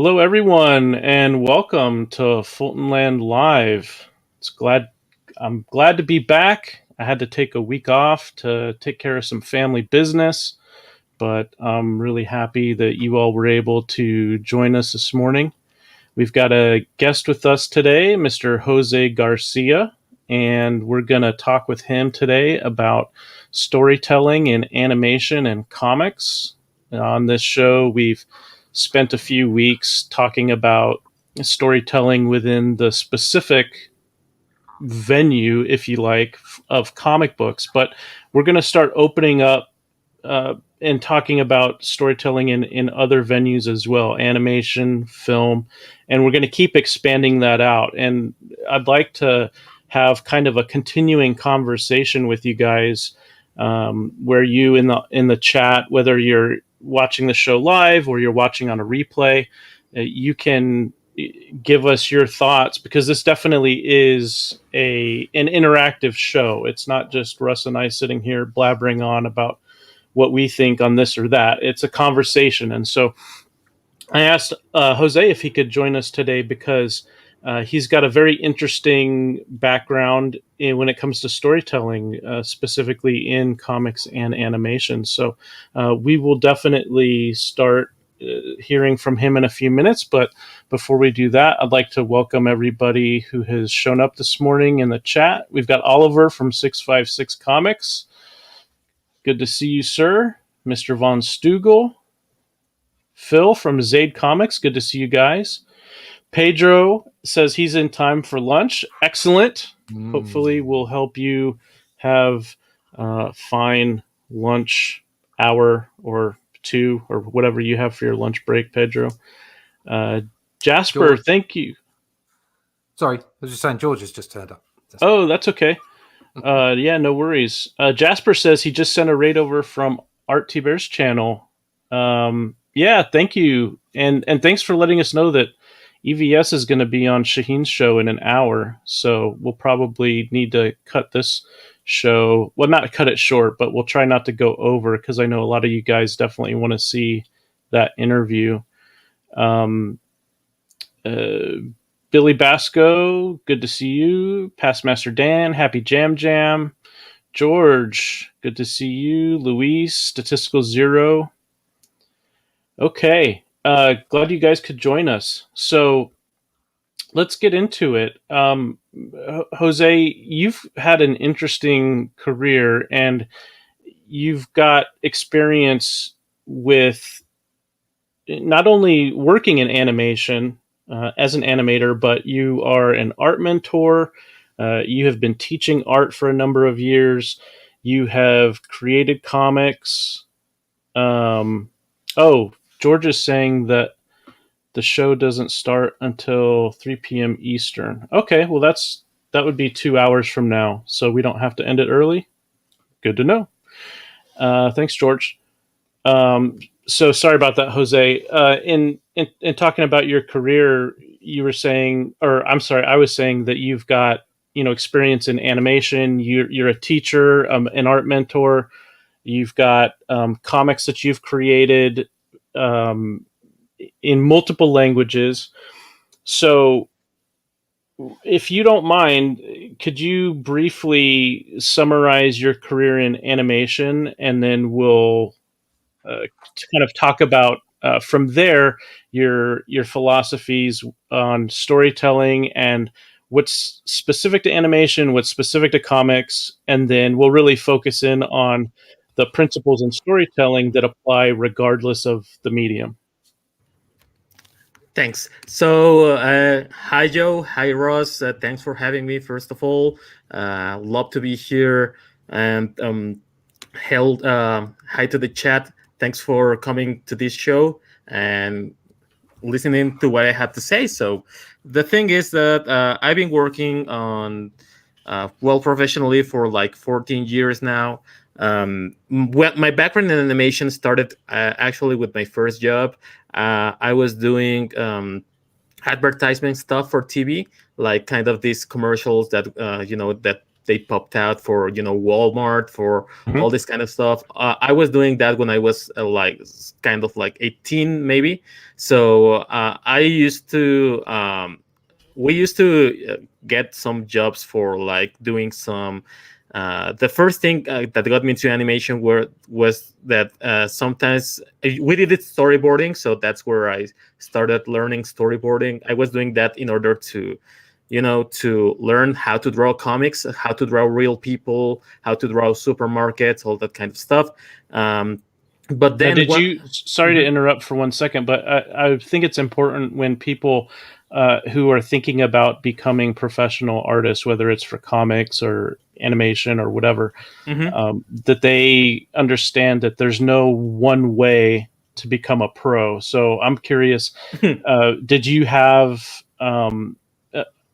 Hello, everyone, and welcome to Fultonland Live. I'm glad to be back. I had to take a week off to take care of some family business, but I'm really happy that you all were able to join us this morning. We've got a guest with us today, Mr. Jose Garcia, and we're going to talk with him today about storytelling in animation and comics. On this show, we've spent a few weeks talking about storytelling within the specific venue, if you like, of comic books. But we're going to start opening up and talking about storytelling in other venues as well, animation, film, and we're going to keep expanding that out. And I'd like to have kind of a continuing conversation with you guys, where you in the chat, whether you're watching the show live or you're watching on a replay, you can give us your thoughts, because this definitely is an interactive show. It's not just Russ and I sitting here blabbering on about what we think on this or that. It's a conversation. And so I asked Jose if he could join us today, because he's got a very interesting background when it comes to storytelling, specifically in comics and animation. So we will definitely start hearing from him in a few minutes. But before we do that, I'd like to welcome everybody who has shown up this morning in the chat. We've got Oliver from 656 Comics. Good to see you, sir. Mr. Von Stugel. Phil from Zaid Comics. Good to see you guys. Pedro says he's in time for lunch. Excellent. Hopefully we'll help you have a fine lunch hour or two or whatever you have for your lunch break, Pedro. Jasper, George. Thank you. Sorry, I was just saying George has just turned up. Oh, that's okay. Yeah, no worries. Jasper says he just sent a raid over from Art T Bear's channel. Yeah, thank you. And thanks for letting us know that EVS is going to be on Shaheen's show in an hour. So we'll probably need to cut this show. Well, not cut it short, but we'll try not to go over, because I know a lot of you guys definitely want to see that interview. Billy Basco, good to see you. Pastmaster Dan, happy Jam Jam. George, good to see you. Luis, Statistical Zero. Okay, glad you guys could join us. So let's get into it. Jose, you've had an interesting career, and you've got experience with not only working in animation as an animator, but you are an art mentor. You have been teaching art for a number of years. You have created comics. George is saying that the show doesn't start until 3 p.m. Eastern. Okay, well that would be 2 hours from now, so we don't have to end it early. Good to know. Thanks, George. So sorry about that, Jose. In talking about your career, you were saying, or I'm sorry, I was saying that you've got experience in animation. You're a teacher, an art mentor. You've got comics that you've created in multiple languages. So, if you don't mind, could you briefly summarize your career in animation, and then we'll kind of talk about from there your philosophies on storytelling and what's specific to animation, what's specific to comics, and then we'll really focus in on the principles in storytelling that apply regardless of the medium. Thanks. So, hi, Joe. Hi, Ross. Thanks for having me, first of all. Love to be here. And hi to the chat. Thanks for coming to this show and listening to what I have to say. So, the thing is that I've been working on, professionally for like 14 years now. My background in animation started actually with my first job. I was doing advertisement stuff for TV, like kind of these commercials that that they popped out for Walmart, for Mhm. all this kind of stuff. I was doing that when I was like kind of like 18 maybe. So I used to we used to get some jobs for like doing some the first thing that got me into animation was that sometimes we did it storyboarding, so that's where I started learning storyboarding. I was doing that in order to to learn how to draw comics, how to draw real people, how to draw supermarkets, all that kind of stuff. But Now, then did what? you? Sorry to interrupt for 1 second, but I think it's important when people who are thinking about becoming professional artists, whether it's for comics or animation or whatever, Mhm. that they understand that there's no one way to become a pro. So I'm curious, did you have a,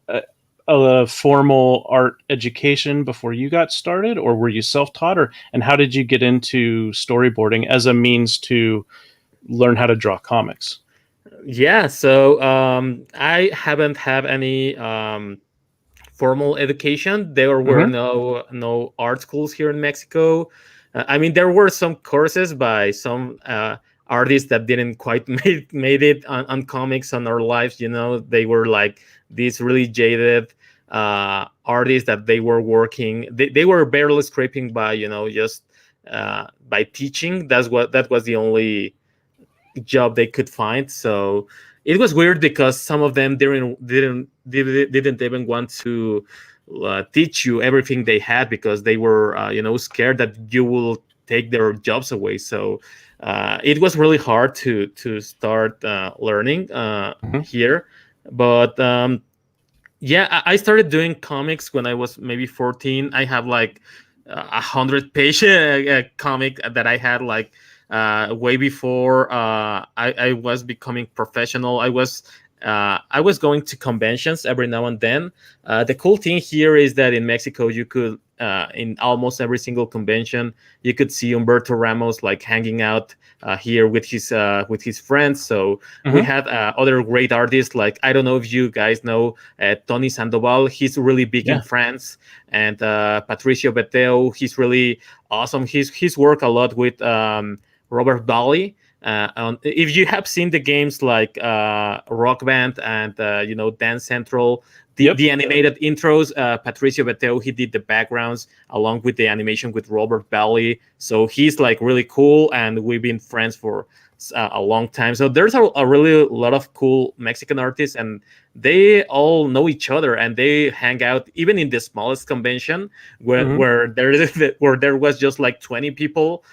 a, a formal art education before you got started, or were you self-taught, or and how did you get into storyboarding as a means to learn how to draw comics? Yeah, so I haven't had any formal education. There were Mm-hmm. no art schools here in Mexico. I mean, there were some courses by some artists that didn't quite made it on comics on our lives. They were like these really jaded artists that they were working. They were barely scraping by just by teaching. That was the only job they could find. So it was weird because some of them didn't even want to teach you everything they had because they were scared that you will take their jobs away. So it was really hard to start learning Mm-hmm. here. But yeah, I started doing comics when I was maybe 14. I have like 100-page comic that I had like way before I was becoming professional. I was going to conventions every now and then. The cool thing here is that in Mexico, you could in almost every single convention, you could see Humberto Ramos like hanging out here with his friends. So we Mm-hmm. had other great artists like I don't know if you guys know Tony Sandoval. He's really big in Yeah. France, and Patricio Beteo. He's really awesome. He's worked a lot with Robert Bali. If you have seen the games like Rock Band and Dance Central, Yep. the animated intros, Patricio Beteo, he did the backgrounds along with the animation with Robert Bali. So he's like really cool, and we've been friends for a long time. So there's a really lot of cool Mexican artists, and they all know each other, and they hang out even in the smallest convention Mm-hmm. where there was just like 20 people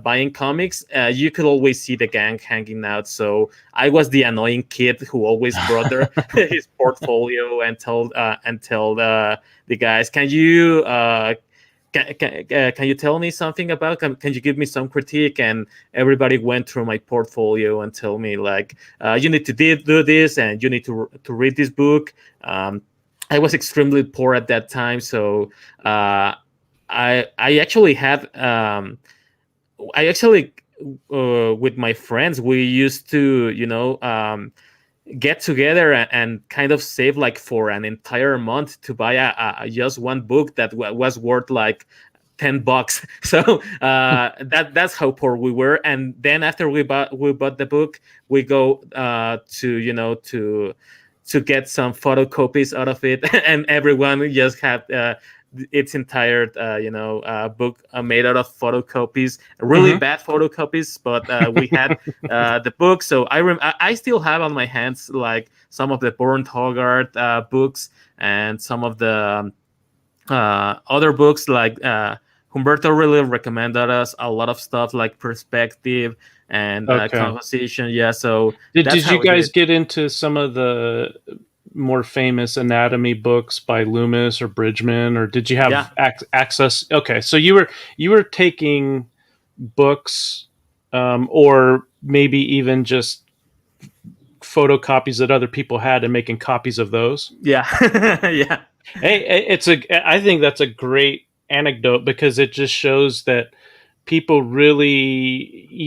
buying comics. You could always see the gang hanging out. So I was the annoying kid who always brought his portfolio and tell the guys, can you tell me something about? Can you give me some critique? And everybody went through my portfolio and tell me like, you need to do this, and you need to read this book. I was extremely poor at that time, so I actually had I actually with my friends we used to get together and kind of save like for an entire month to buy just one book that was worth like $10. So that's how poor we were. And then after we bought the book, we go to to get some photocopies out of it, and everyone just had its entire book made out of photocopies, really Mm-hmm. bad photocopies, but we had the book. So I still have on my hands like some of the Burnt Hogarth books and some of the other books like Humberto really recommended us a lot of stuff like perspective and Okay. composition. Yeah, so that's Did you how I did guys it. get into some of the more famous anatomy books by Loomis or Bridgman, or did you Yeah. have access? Okay, so you were taking books, or maybe even just photocopies that other people had and making copies of those. Yeah. Yeah. Hey, I think that's a great anecdote because it just shows that people really,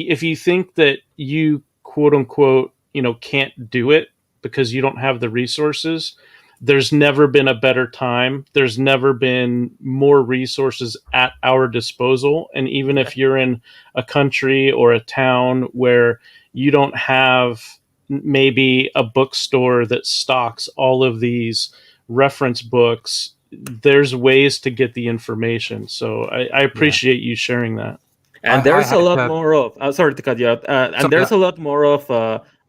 if you think that you quote unquote, can't do it because you don't have the resources, there's never been a better time. There's never been more resources at our disposal. And even if you're in a country or a town where you don't have maybe a bookstore that stocks all of these reference books, there's ways to get the information. So I appreciate you sharing that. And there's a lot more of. Sorry to cut you out. And there's a lot more of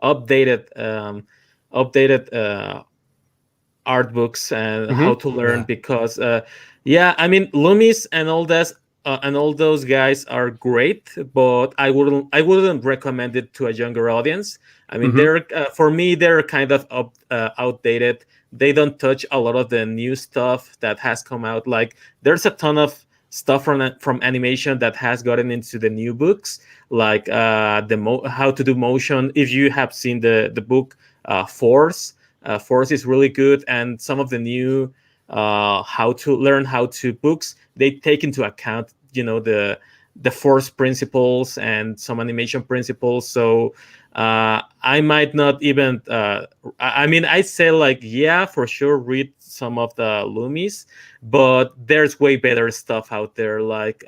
updated art books and how to learn, because I mean, Loomis and all that and all those guys are great, but I wouldn't recommend it to a younger audience. I mean, they're for me, they're kind of outdated. They don't touch a lot of the new stuff that has come out. Like, there's a ton of stuff from animation that has gotten into the new books, like how to do motion. If you have seen the book Force, Force is really good, and some of the new how to books, they take into account, the Force principles and some animation principles. So I might not even I mean, I say, like, yeah, for sure, read some of the Loomis, but there's way better stuff out there. Like,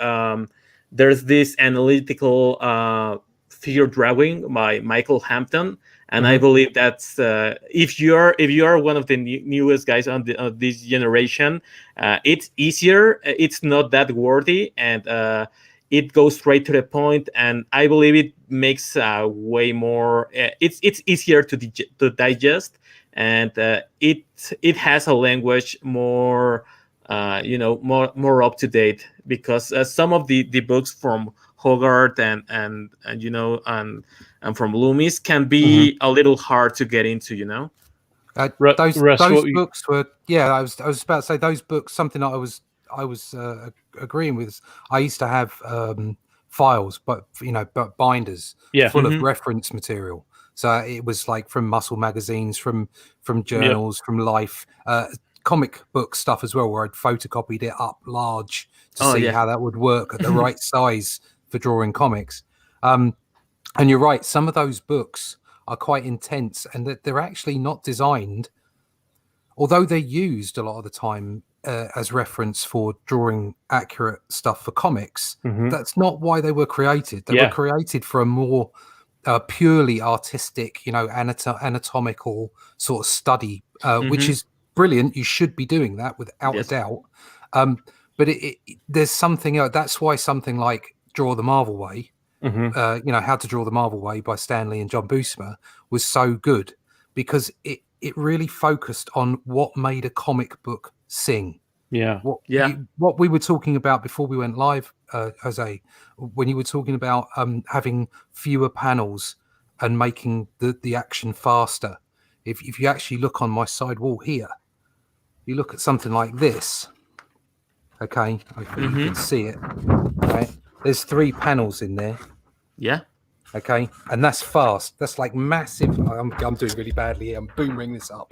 there's this analytical figure drawing by Michael Hampton, and I believe that's if you are one of the newest guys on this generation, it's easier. It's not that wordy, and it goes straight to the point. And I believe it makes way more. It's easier to digest, and it has a language more more up to date, because some of the books from Hogarth and from Loomis can be a little hard to get into, those books were, I was about to say, those books, something that I was agreeing with. I used to have files, but binders full of reference material. So it was like from Muscle magazines, from journals, from Life, comic book stuff as well, where I'd photocopied it up large to see how that would work at the right size for drawing comics. And you're right, some of those books are quite intense, and that they're actually not designed, although they're used a lot of the time as reference for drawing accurate stuff for comics. That's not why they were created. They were created for a more purely artistic, anatomical sort of study, which is brilliant. You should be doing that without a doubt. But there's something else. That's why something like Draw the Marvel Way, How to Draw the Marvel Way by Stan Lee and John Buscema was so good, because it really focused on what made a comic book sing. What we were talking about before we went live, Jose, when you were talking about having fewer panels and making the action faster. If you actually look on my side wall here, you look at something like this. Okay, hopefully you can see it. Right, there's 3 panels in there. Yeah. Okay, and that's fast. That's like massive. I'm doing really badly here. I'm booming this up.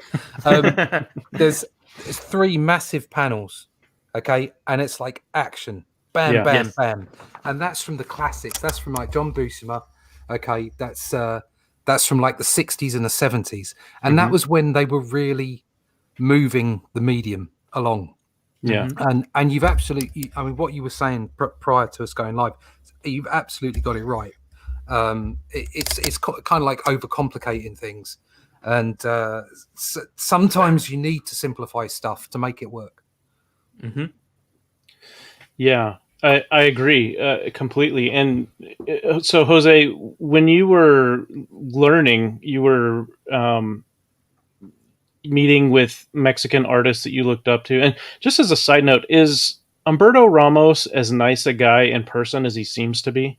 There's 3 massive panels. Okay, and it's like action, bam, bam, bam, and that's from the classics. That's from like John Buscema. Okay, that's from like the 60s and the 70s, and that was when they were really moving the medium along. And you've absolutely, I mean, what you were saying prior to us going live, you've absolutely got it right. It's kind of like overcomplicating things, and sometimes you need to simplify stuff to make it work. Yeah, I agree completely. And so, Jose, when you were learning, you were meeting with Mexican artists that you looked up to. And just as a side note, is Humberto Ramos as nice a guy in person as he seems to be?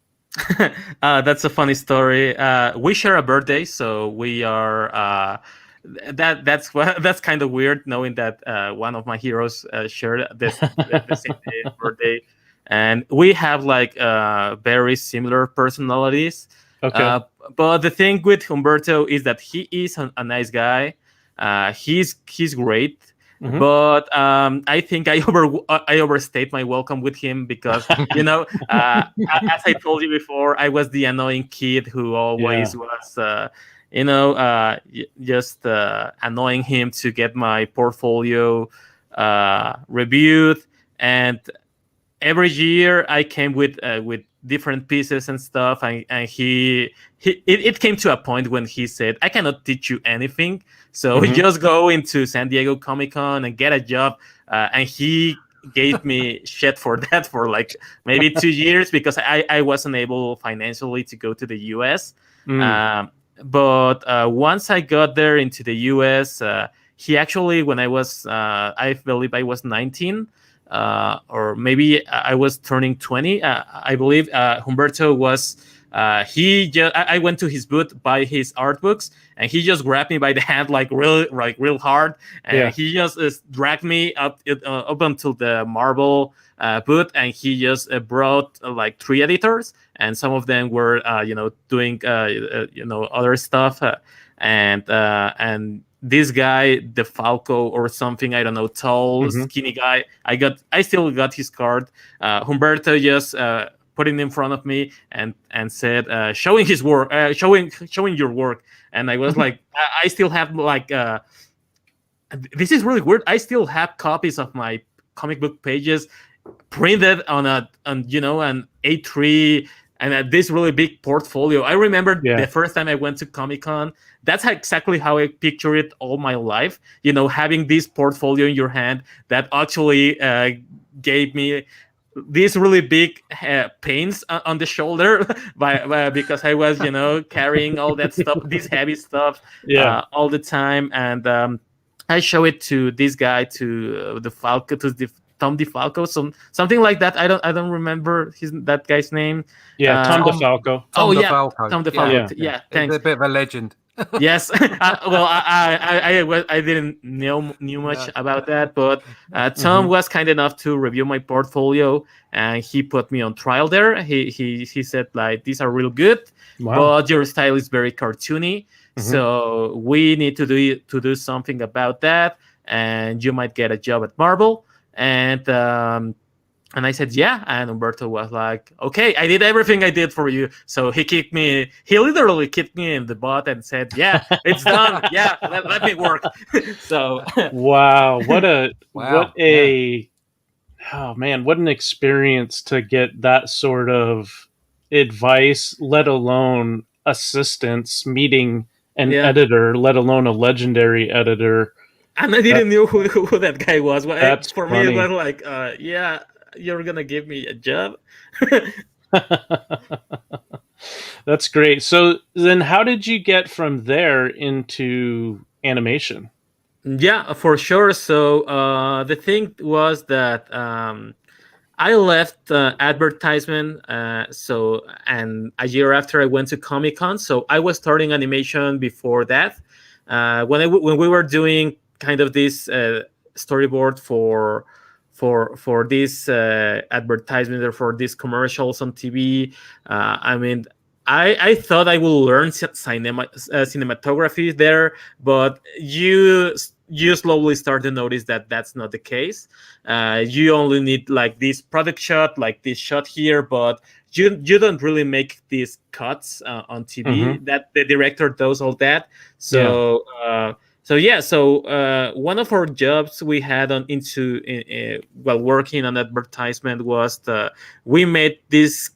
That's a funny story. We share a birthday, so we are. That's kind of weird, knowing that one of my heroes shared the same birthday, and we have like very similar personalities. Okay. But the thing with Humberto is that he is a nice guy. He's great. But I think I overstayed my welcome with him, because as I told you before, I was the annoying kid who always was just annoying him to get my portfolio reviewed. And every year I came with different pieces and stuff, and it came to a point when he said, I cannot teach you anything, so just go into San Diego Comic-Con and get a job. And he gave me shit for that for like maybe 2 years, because I wasn't able financially to go to the US. But once I got there into the US, he actually, when I was I believe I was 19, or maybe I was turning 20. I believe Humberto was. I went to his booth, buy his art books, and he just grabbed me by the hand real hard, and he just dragged me up until the Marvel booth, and he just brought like 3 editors, and some of them were doing other stuff, and this guy, DeFalco or something, I don't know, tall, skinny guy. I still got his card. Humberto just put it in front of me and said, showing his work, showing your work. And I was like, I still have like, this is really weird. I still have copies of my comic book pages printed on an A3 and this really big portfolio. I remember the first time I went to Comic-Con, that's exactly how I picture it all my life. Having this portfolio in your hand that actually gave me these really big pains on the shoulder because I was, carrying all that stuff, this heavy stuff all the time. And I show it to this guy, to the Falco, to the Tom DeFalco, something like that. I don't remember that guy's name. Yeah, Tom DeFalco. Tom DeFalco. Yeah, thanks. He's a bit of a legend. Yes. Well, I didn't knew much about that, but Tom was kind enough to review my portfolio, and he put me on trial there. He said, like, these are real good, but your style is very cartoony, so we need to do something about that, and you might get a job at Marvel. And I said, yeah. And Humberto was like, okay, I did everything I did for you. So he literally kicked me in the butt and said, yeah, it's done. Yeah, let me work. So wow, what an experience to get that sort of advice, let alone assistance, meeting an editor, let alone a legendary editor. And I didn't know who that guy was. That's for funny. me, it was like, yeah, you're going to give me a job. That's great. So then how did you get from there into animation? Yeah, for sure. So the thing was that I left advertisement. And a year after I went to Comic-Con. So I was starting animation before that. When we were doing kind of this storyboard for this advertisement or for these commercials on TV. I thought I will learn cinematography there, but you slowly start to notice that that's not the case. You only need like this product shot, like this shot here, but you don't really make these cuts on TV. That the director does all that. So. So one of our jobs we had while working on advertisement was we made these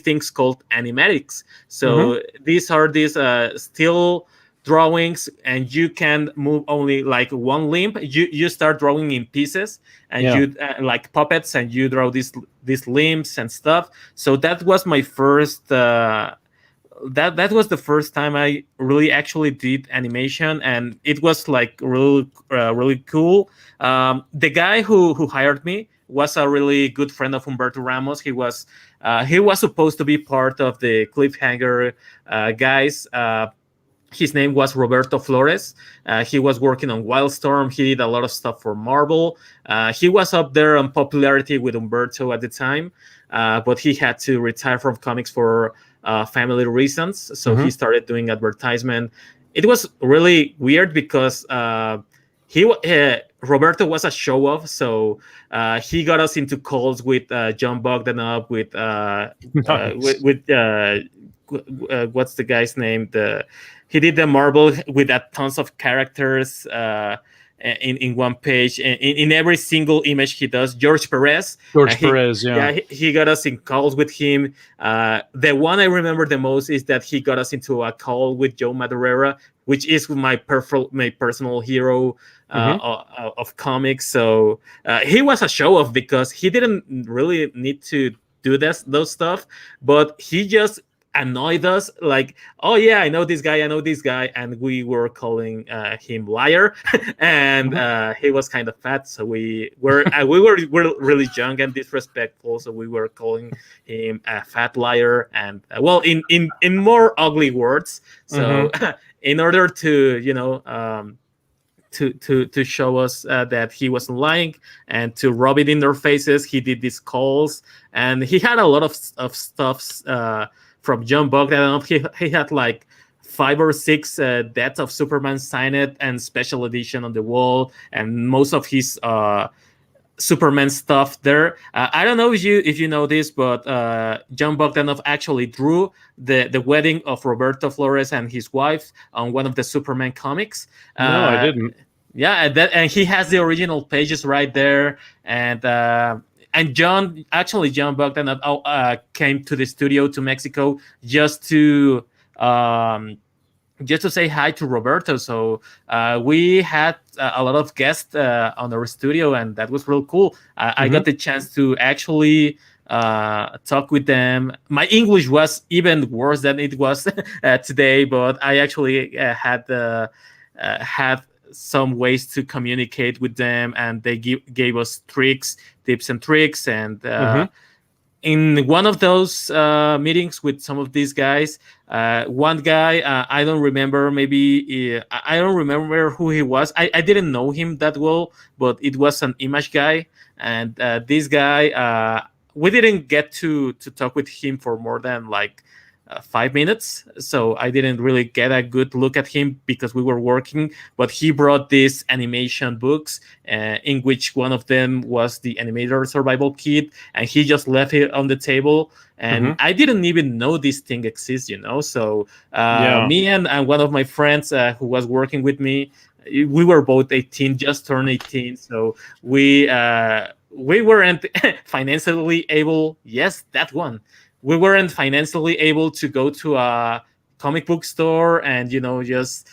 things called animatics. So these are still drawings, and you can move only like one limb. You start drawing in pieces, and you like puppets, and you draw these limbs and stuff. So that was my first. That was the first time I really actually did animation, and it was like really cool. The guy who hired me was a really good friend of Humberto Ramos. He was supposed to be part of the Cliffhanger guys. His name was Roberto Flores. He was working on Wildstorm. He did a lot of stuff for Marvel. He was up there on popularity with Humberto at the time, but he had to retire from comics for family reasons. So he started doing advertisement. It was really weird because Roberto was a show-off, so he got us into calls with John Bogdanov, with what's the guy's name? He did the Marvel with tons of characters in one page. In every single image he does, George Perez. He got us in calls with him. The one I remember the most is that he got us into a call with Joe Madureira, which is my personal hero of comics. So he was a show off because he didn't really need to do those stuff, but he just annoyed us like, oh yeah, I know this guy, and we were calling him liar, and he was kind of fat, so we were really young and disrespectful, so we were calling him a fat liar, and well, in more ugly words. So in order to to show us that he wasn't lying and to rub it in their faces, he did these calls, and he had a lot of stuffs from John Bogdan. He had like 5 or 6 Death of Superman signed and special edition on the wall, and most of his Superman stuff there. I don't know if you know this, but John Bogdanov actually drew the wedding of Roberto Flores and his wife on one of the Superman comics. No, I didn't. Yeah, and he has the original pages right there, and John Bogdanov came to the studio to Mexico just to say hi to Roberto. So we had a lot of guests on our studio, and that was real cool. I got the chance to actually talk with them. My English was even worse than it was today, but I actually had some ways to communicate with them, and they gave us tips and tricks. And in one of those meetings with some of these guys, one guy, I don't remember, I don't remember who he was. I didn't know him that well, but it was an image guy. And this guy, we didn't get to talk with him for more than like 5 minutes, so I didn't really get a good look at him because we were working. But he brought these animation books, in which one of them was the Animator Survival Kit, and he just left it on the table. And I didn't even know this thing exists, So me and one of my friends who was working with me, we were both 18, just turned 18, so we weren't financially able. Yes, that one. We weren't financially able to go to a comic book store and just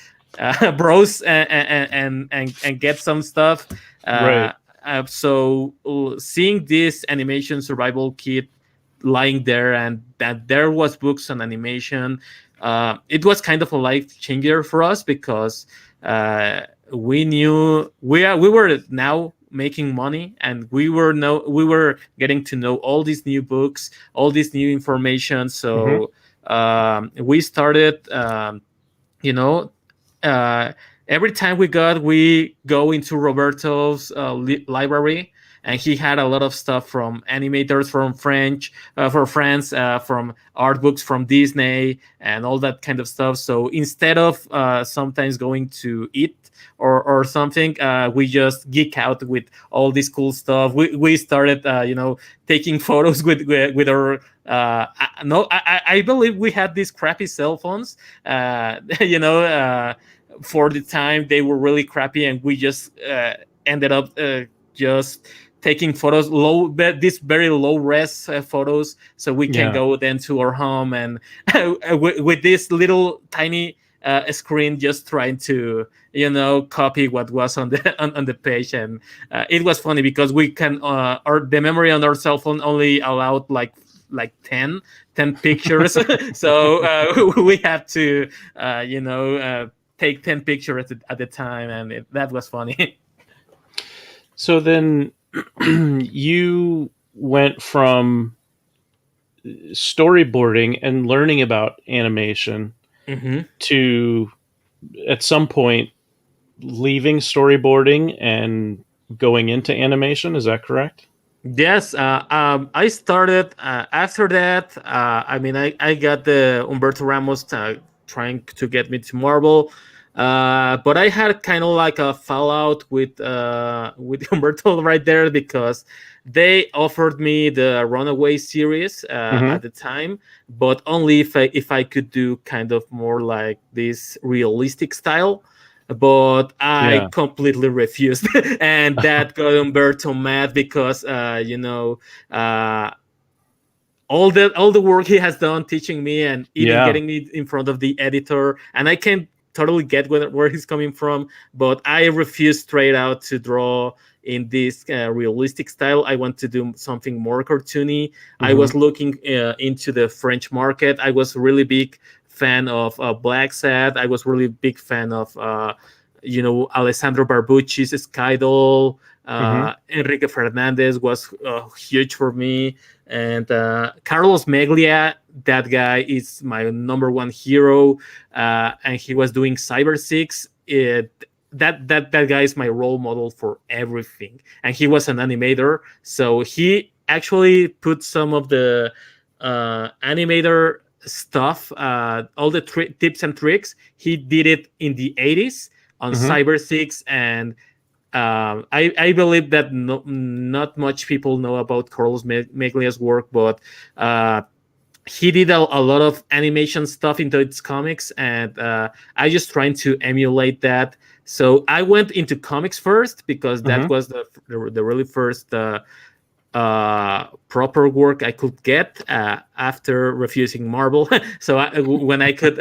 browse and get some stuff. Right. So seeing this animation survival kit lying there, and that there was books on animation, it was kind of a life changer for us, because we knew we were now making money, and we were getting to know all these new books, all this new information. So we started every time we go into Roberto's library, and he had a lot of stuff from animators from France, from art books from Disney, and all that kind of stuff. So instead of sometimes going to eat or something, we just geek out with all this cool stuff. We started taking photos with our I believe we had these crappy cell phones, for the time they were really crappy, and we just ended up just taking photos, these very low res photos, so we can go then to our home and with this little tiny screen, just trying to copy what was on the page. And it was funny because we can the memory on our cell phone only allowed like 10 pictures. So we have to take 10 pictures at the time, and that was funny. So then you went from storyboarding and learning about animation to, at some point, leaving storyboarding and going into animation. Is that correct? Yes. I started after that. I got the Humberto Ramos trying to get me to Marvel. But I had kind of like a fallout with Humberto right there, because they offered me the Runaway series at the time, but only if I could do kind of more like this realistic style. But I completely refused, and that got Humberto mad, because all the work he has done teaching me and even getting me in front of the editor, and I can totally get where he's coming from, but I refuse straight out to draw in this realistic style. I want to do something more cartoony. I was looking into the French market. I was really big fan of Black Sad. I was really big fan of Alessandro Barbucci's Skydoll. Enrique Fernandez was huge for me, and Carlos Meglia, that guy is my number one hero, and he was doing Cyber 6. That guy is my role model for everything, and he was an animator, so he actually put some of the animator stuff, all the tips and tricks. He did it in the 80s on Cyber 6, and I believe that not much people know about Carlos Meglia's work, but he did a lot of animation stuff into its comics, and I just trying to emulate that. So I went into comics first, because that was the really first proper work I could get after refusing Marvel. So when I could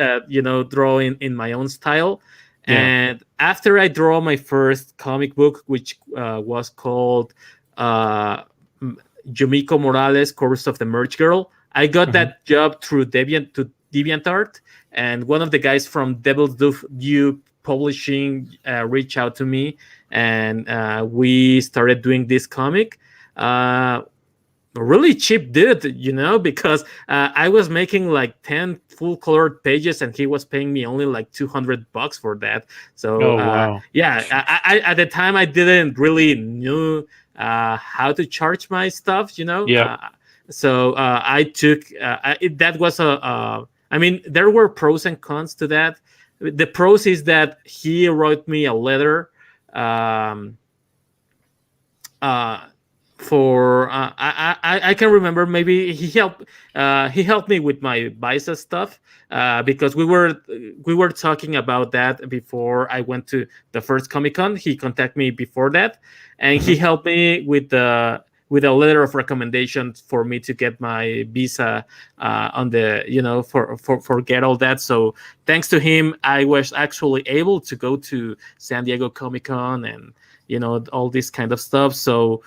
draw in my own style. And after I draw my first comic book, which was called Yumiko Morales, Curse of the Merge Girl, I got that job through DeviantArt, and one of the guys from Devil's Due Publishing reached out to me, and we started doing this comic. Really cheap dude, because I was making like 10 full colored pages, and he was paying me only like $200 for that. So wow. I at the time I didn't really knew how to charge my stuff, so I took that was I mean, there were pros and cons to that. The pros is that he wrote me a letter for I can remember, maybe he helped me with my visa stuff, because we were talking about that before I went to the first Comic-Con. He contacted me before that, and he helped me with a letter of recommendation for me to get my visa on the for get all that. So thanks to him, I was actually able to go to San Diego Comic-Con and all this kind of stuff. So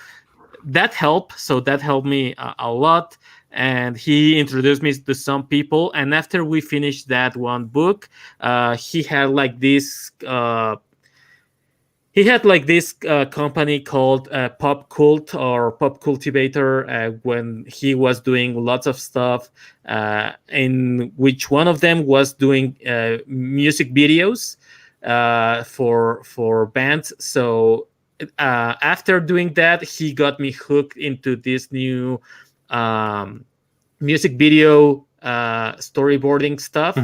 that helped. So that helped me a lot. And he introduced me to some people. And after we finished that one book, he had like this. Company called Pop Cult or Pop Cultivator, when he was doing lots of stuff, in which one of them was doing music videos for bands. So after doing that, he got me hooked into this new music video storyboarding stuff.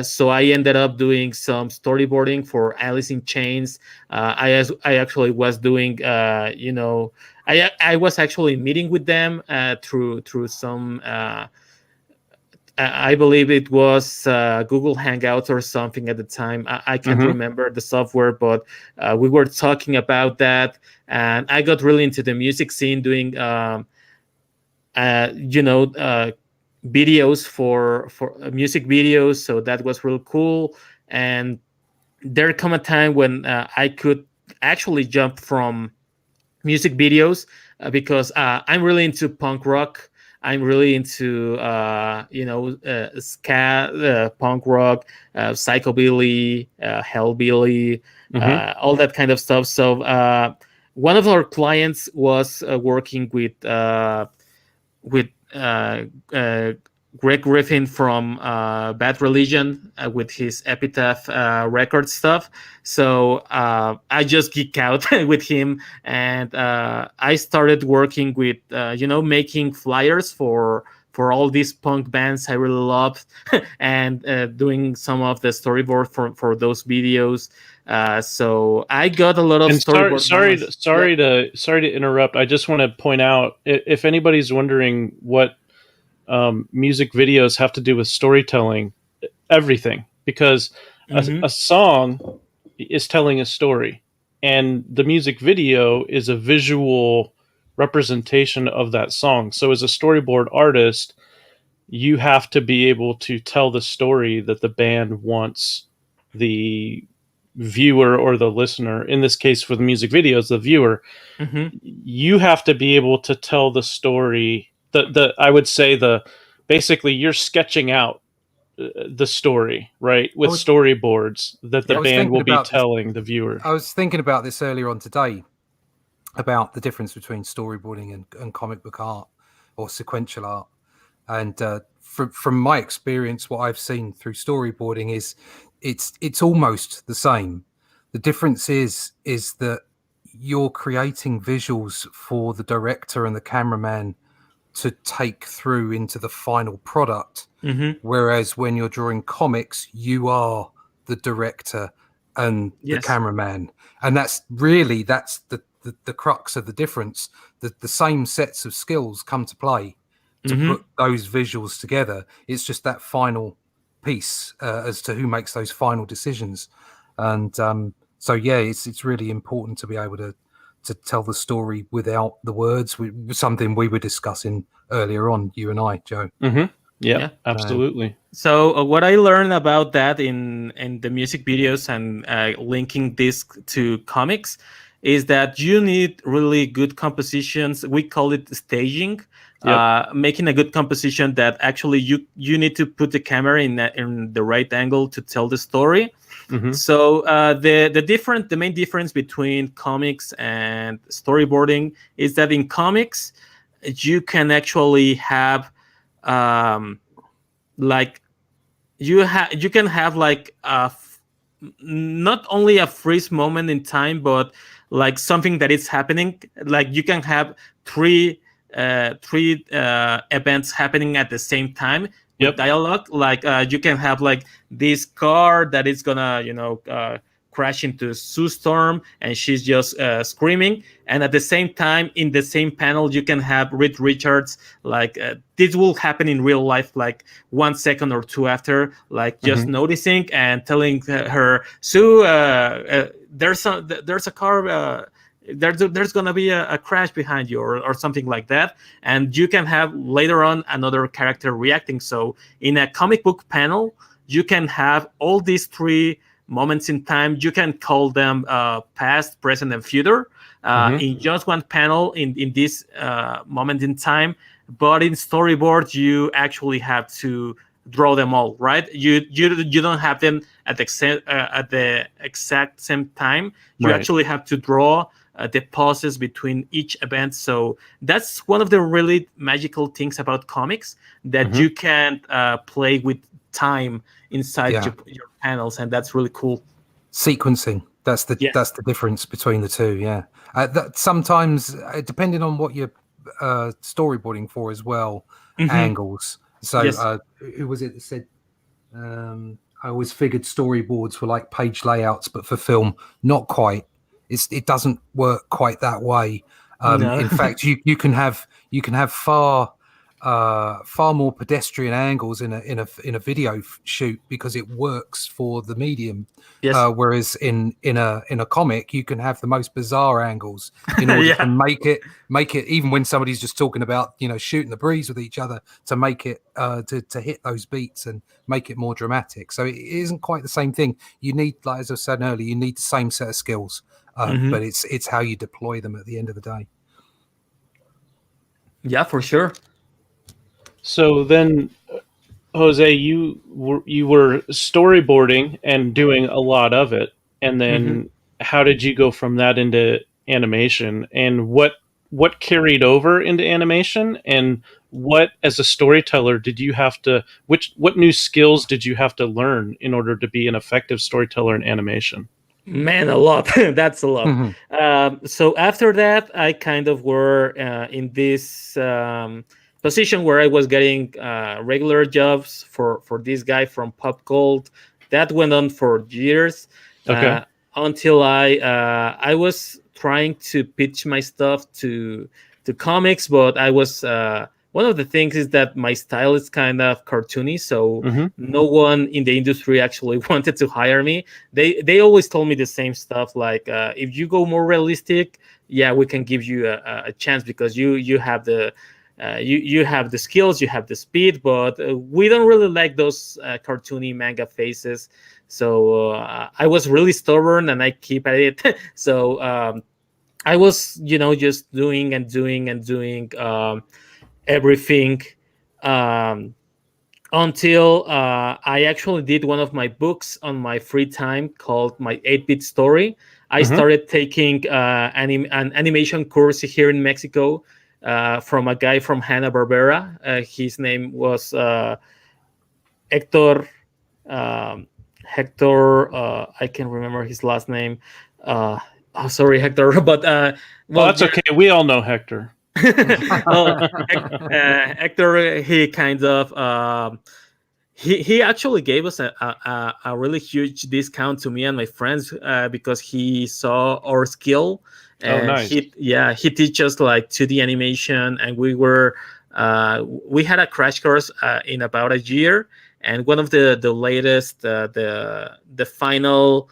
So I ended up doing some storyboarding for Alice in Chains. I actually was doing, I was actually meeting with them through some. I believe it was Google Hangouts or something at the time. I can't remember the software, but we were talking about that, and I got really into the music scene, doing, videos for music videos. So that was real cool. And there come a time when I could actually jump from music videos, because I'm really into punk rock. I'm really into ska, punk rock, psychobilly, hellbilly, all that kind of stuff. So one of our clients was working with Greg Griffin from Bad Religion with his Epitaph record stuff. So I just geek out with him, and I started working with making flyers for for all these punk bands I really loved, and doing some of the storyboard for those videos. So I got a lot of storyboard. Sorry to interrupt. I just want to point out, if anybody's wondering what music videos have to do with storytelling, everything, because a song is telling a story, and the music video is a visual representation of that song. So as a storyboard artist, you have to be able to tell the story that the band wants the viewer or the listener, in this case for the music videos, the viewer, you have to be able to tell the story. I would say basically you're sketching out the story, right, with storyboards that the band will be telling the viewer. I was thinking about this earlier on today, about the difference between storyboarding and comic book art or sequential art. And from my experience, what I've seen through storyboarding is it's almost the same. The difference is that you're creating visuals for the director and the cameraman to take through into the final product. Whereas when you're drawing comics, you are the director and the cameraman. And that's the crux of the difference. The same sets of skills come to play to put those visuals together. It's just that final piece as to who makes those final decisions. And so it's really important to be able to tell the story without the words. Something we were discussing earlier on, you and I, Joe. Yeah, absolutely. So what I learned about that in the music videos and linking this to comics is that you need really good compositions. We call it staging. Making a good composition that actually you need to put the camera in the right angle to tell the story. So the main difference between comics and storyboarding is that in comics you can actually have you can have like not only a freeze moment in time, but like something that is happening. Like you can have three events happening at the same time with dialogue. Like you can have like this car that is gonna crash into Sue Storm, and she's just screaming, and at the same time in the same panel you can have Reed Richards, like this will happen in real life, like 1 second or two after, like just noticing and telling her, Sue, there's a car, there's gonna be a crash behind you, or something like that. And you can have later on another character reacting. So in a comic book panel you can have all these three moments in time. You can call them past, present, and future in just one panel in this moment in time. But in storyboard you actually have to draw them all, right? You don't have them at the exact same time. You actually have to draw the pauses between each event. So that's one of the really magical things about comics, that you can play with time inside your panels, and that's really cool. Sequencing, that's the difference between the two. That sometimes depending on what you're storyboarding for as well, angles. So who was it that said I always figured storyboards were like page layouts, but for film, not quite. It doesn't work quite that way. No. In fact, you can have far more pedestrian angles in a video shoot because it works for the medium. Whereas in a comic, you can have the most bizarre angles in order to make it even when somebody's just talking about shooting the breeze with each other, to make it to hit those beats and make it more dramatic. So it isn't quite the same thing. You need, like as I said earlier, you need the same set of skills, but it's how you deploy them at the end of the day. Yeah, for sure. So then, Jose, you were storyboarding and doing a lot of it, and then how did you go from that into animation, and what carried over into animation, and what, as a storyteller, did you have to what new skills did you have to learn in order to be an effective storyteller in animation? Man, a lot. That's a lot. So after that, I kind of were in this position where I was getting regular jobs for this guy from Pop Gold. That went on for years. Okay. Until I was trying to pitch my stuff to comics, but I was one of the things is that my style is kind of cartoony, so no one in the industry actually wanted to hire me. They always told me the same stuff, like if you go more realistic, yeah, we can give you a chance because you have the you have the skills, you have the speed, but we don't really like those cartoony manga faces. So I was really stubborn and I keep at it. So I was, just doing and doing and doing everything until I actually did one of my books on my free time called My 8-Bit Story. I started taking an animation course here in Mexico from a guy from Hanna-Barbera. His name was Hector. Hector, I can't remember his last name. Sorry, Hector, but well, that's okay. We all know Hector. Hector, he kind of he actually gave us a really huge discount to me and my friends because he saw our skill. And nice. He teaches like 2D animation, and we had a crash course in about a year. And one of the latest the final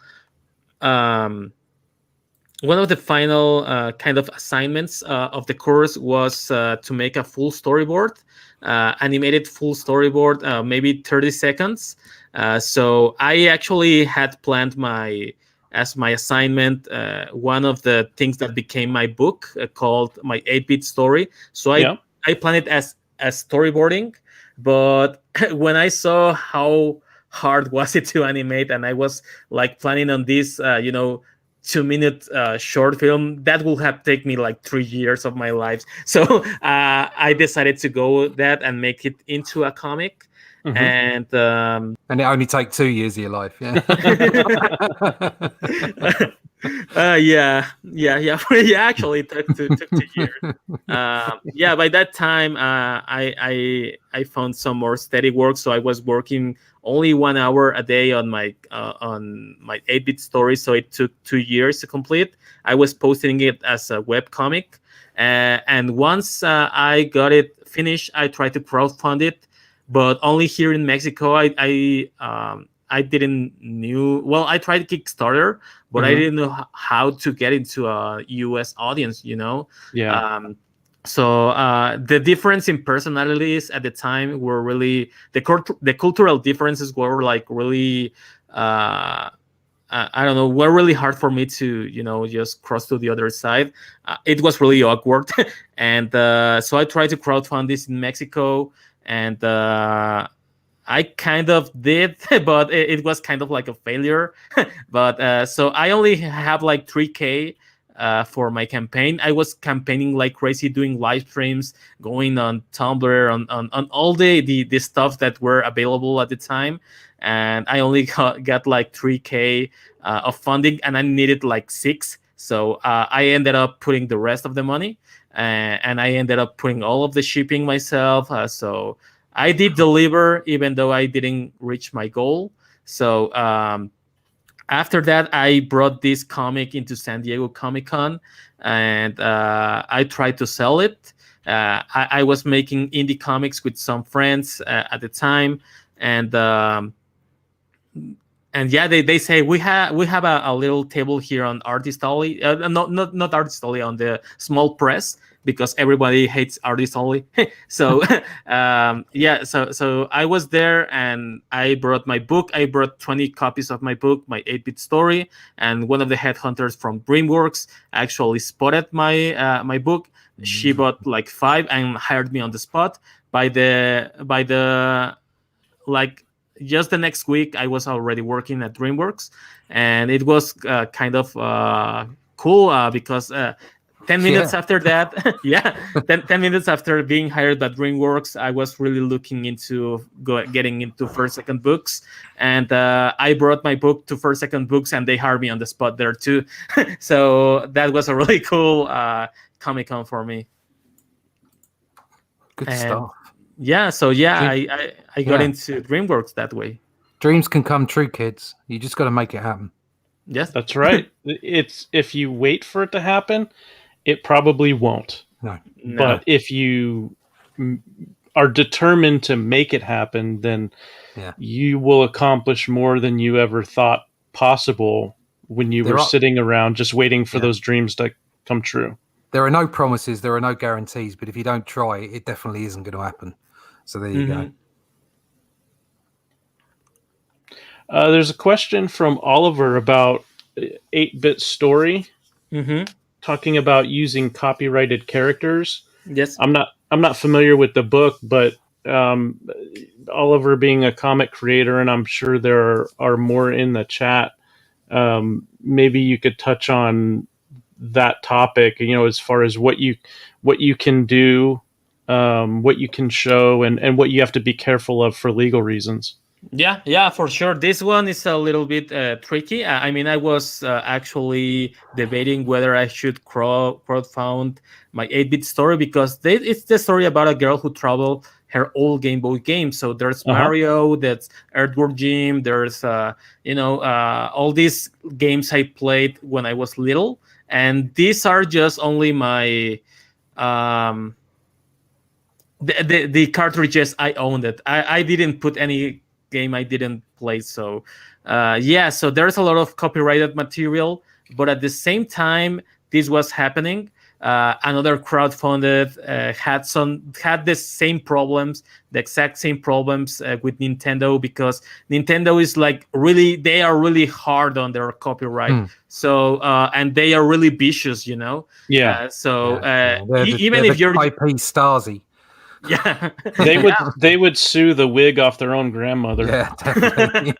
one of the final kind of assignments of the course was to make a full storyboard, animated full storyboard, maybe 30 seconds. So I actually had planned as my assignment one of the things that became my book called My 8-Bit Story. So I planned it as storyboarding, but when I saw how hard was it to animate, and I was like planning on this 2-minute short film that will have taken me like 3 years of my life. So I decided to go with that and make it into a comic. And it only takes 2 years of your life. Actually it took 2 years. By that time I found some more steady work, so I was working only 1 hour a day on my 8-Bit Story, so it took 2 years to complete. I was posting it as a web comic, and once I got it finished, I tried to crowdfund it, but only here in Mexico. I didn't knew. Well, I tried Kickstarter, but I didn't know how to get into a US audience. So the difference in personalities at the time were really the cultural differences were like really I don't know, were really hard for me to just cross to the other side. It was really awkward, and so I tried to crowdfund this in Mexico, and I kind of did, but it was kind of like a failure. But so I only have like 3K for my campaign. I was campaigning like crazy, doing live streams, going on Tumblr, on all the stuff that were available at the time. And I only got like 3K of funding, and I needed like 6. So I ended up putting the rest of the money, and I ended up putting all of the shipping myself. So I did deliver, even though I didn't reach my goal. So after that, I brought this comic into San Diego Comic-Con, and I tried to sell it. I was making indie comics with some friends at the time, and they say we have a little table here on Artist Alley, not Artist Alley, on the small press, because everybody hates Artist Only. So so I was there, and I brought my book. I brought 20 copies of my book, My 8-Bit Story, and one of the headhunters from Dreamworks actually spotted my book. She bought like 5 and hired me on the spot. By the like just the next week, I was already working at Dreamworks, and it was kind of cool because 10 minutes after that, 10 minutes after being hired by DreamWorks, I was really looking into getting into first, second books. And I brought my book to first, second books, and they hired me on the spot there too. So that was a really cool Comic-Con for me. Good stuff. Yeah, so I got into DreamWorks that way. Dreams can come true, kids. You just got to make it happen. Yes, that's right. It's if you wait for it to happen, it probably won't. No. But if you are determined to make it happen, then you will accomplish more than you ever thought possible when you were sitting around just waiting for those dreams to come true. There are no promises, there are no guarantees, but if you don't try, it definitely isn't going to happen. So there you go. There's a question from Oliver about 8-bit story, talking about using copyrighted characters. Yes, I'm not familiar with the book, but Oliver being a comic creator, and I'm sure there are more in the chat. Maybe you could touch on that topic, as far as what you can do, what you can show, and what you have to be careful of for legal reasons. Yeah, for sure. This one is a little bit tricky. I mean, I was actually debating whether I should crowdfund my 8-bit story, because it's the story about a girl who traveled her old Game Boy game. So there's Mario, that's Earthworm Jim, there's all these games I played when I was little, and these are just only my the cartridges I owned. I didn't put any game I didn't play. So so there's a lot of copyrighted material, but at the same time this was happening, another crowdfunded had the same problems, the exact same problems with Nintendo, because Nintendo is they are really hard on their copyright. So and they are really vicious, even if you're IP Stasi. Yeah, they would sue the wig off their own grandmother. Yeah, definitely.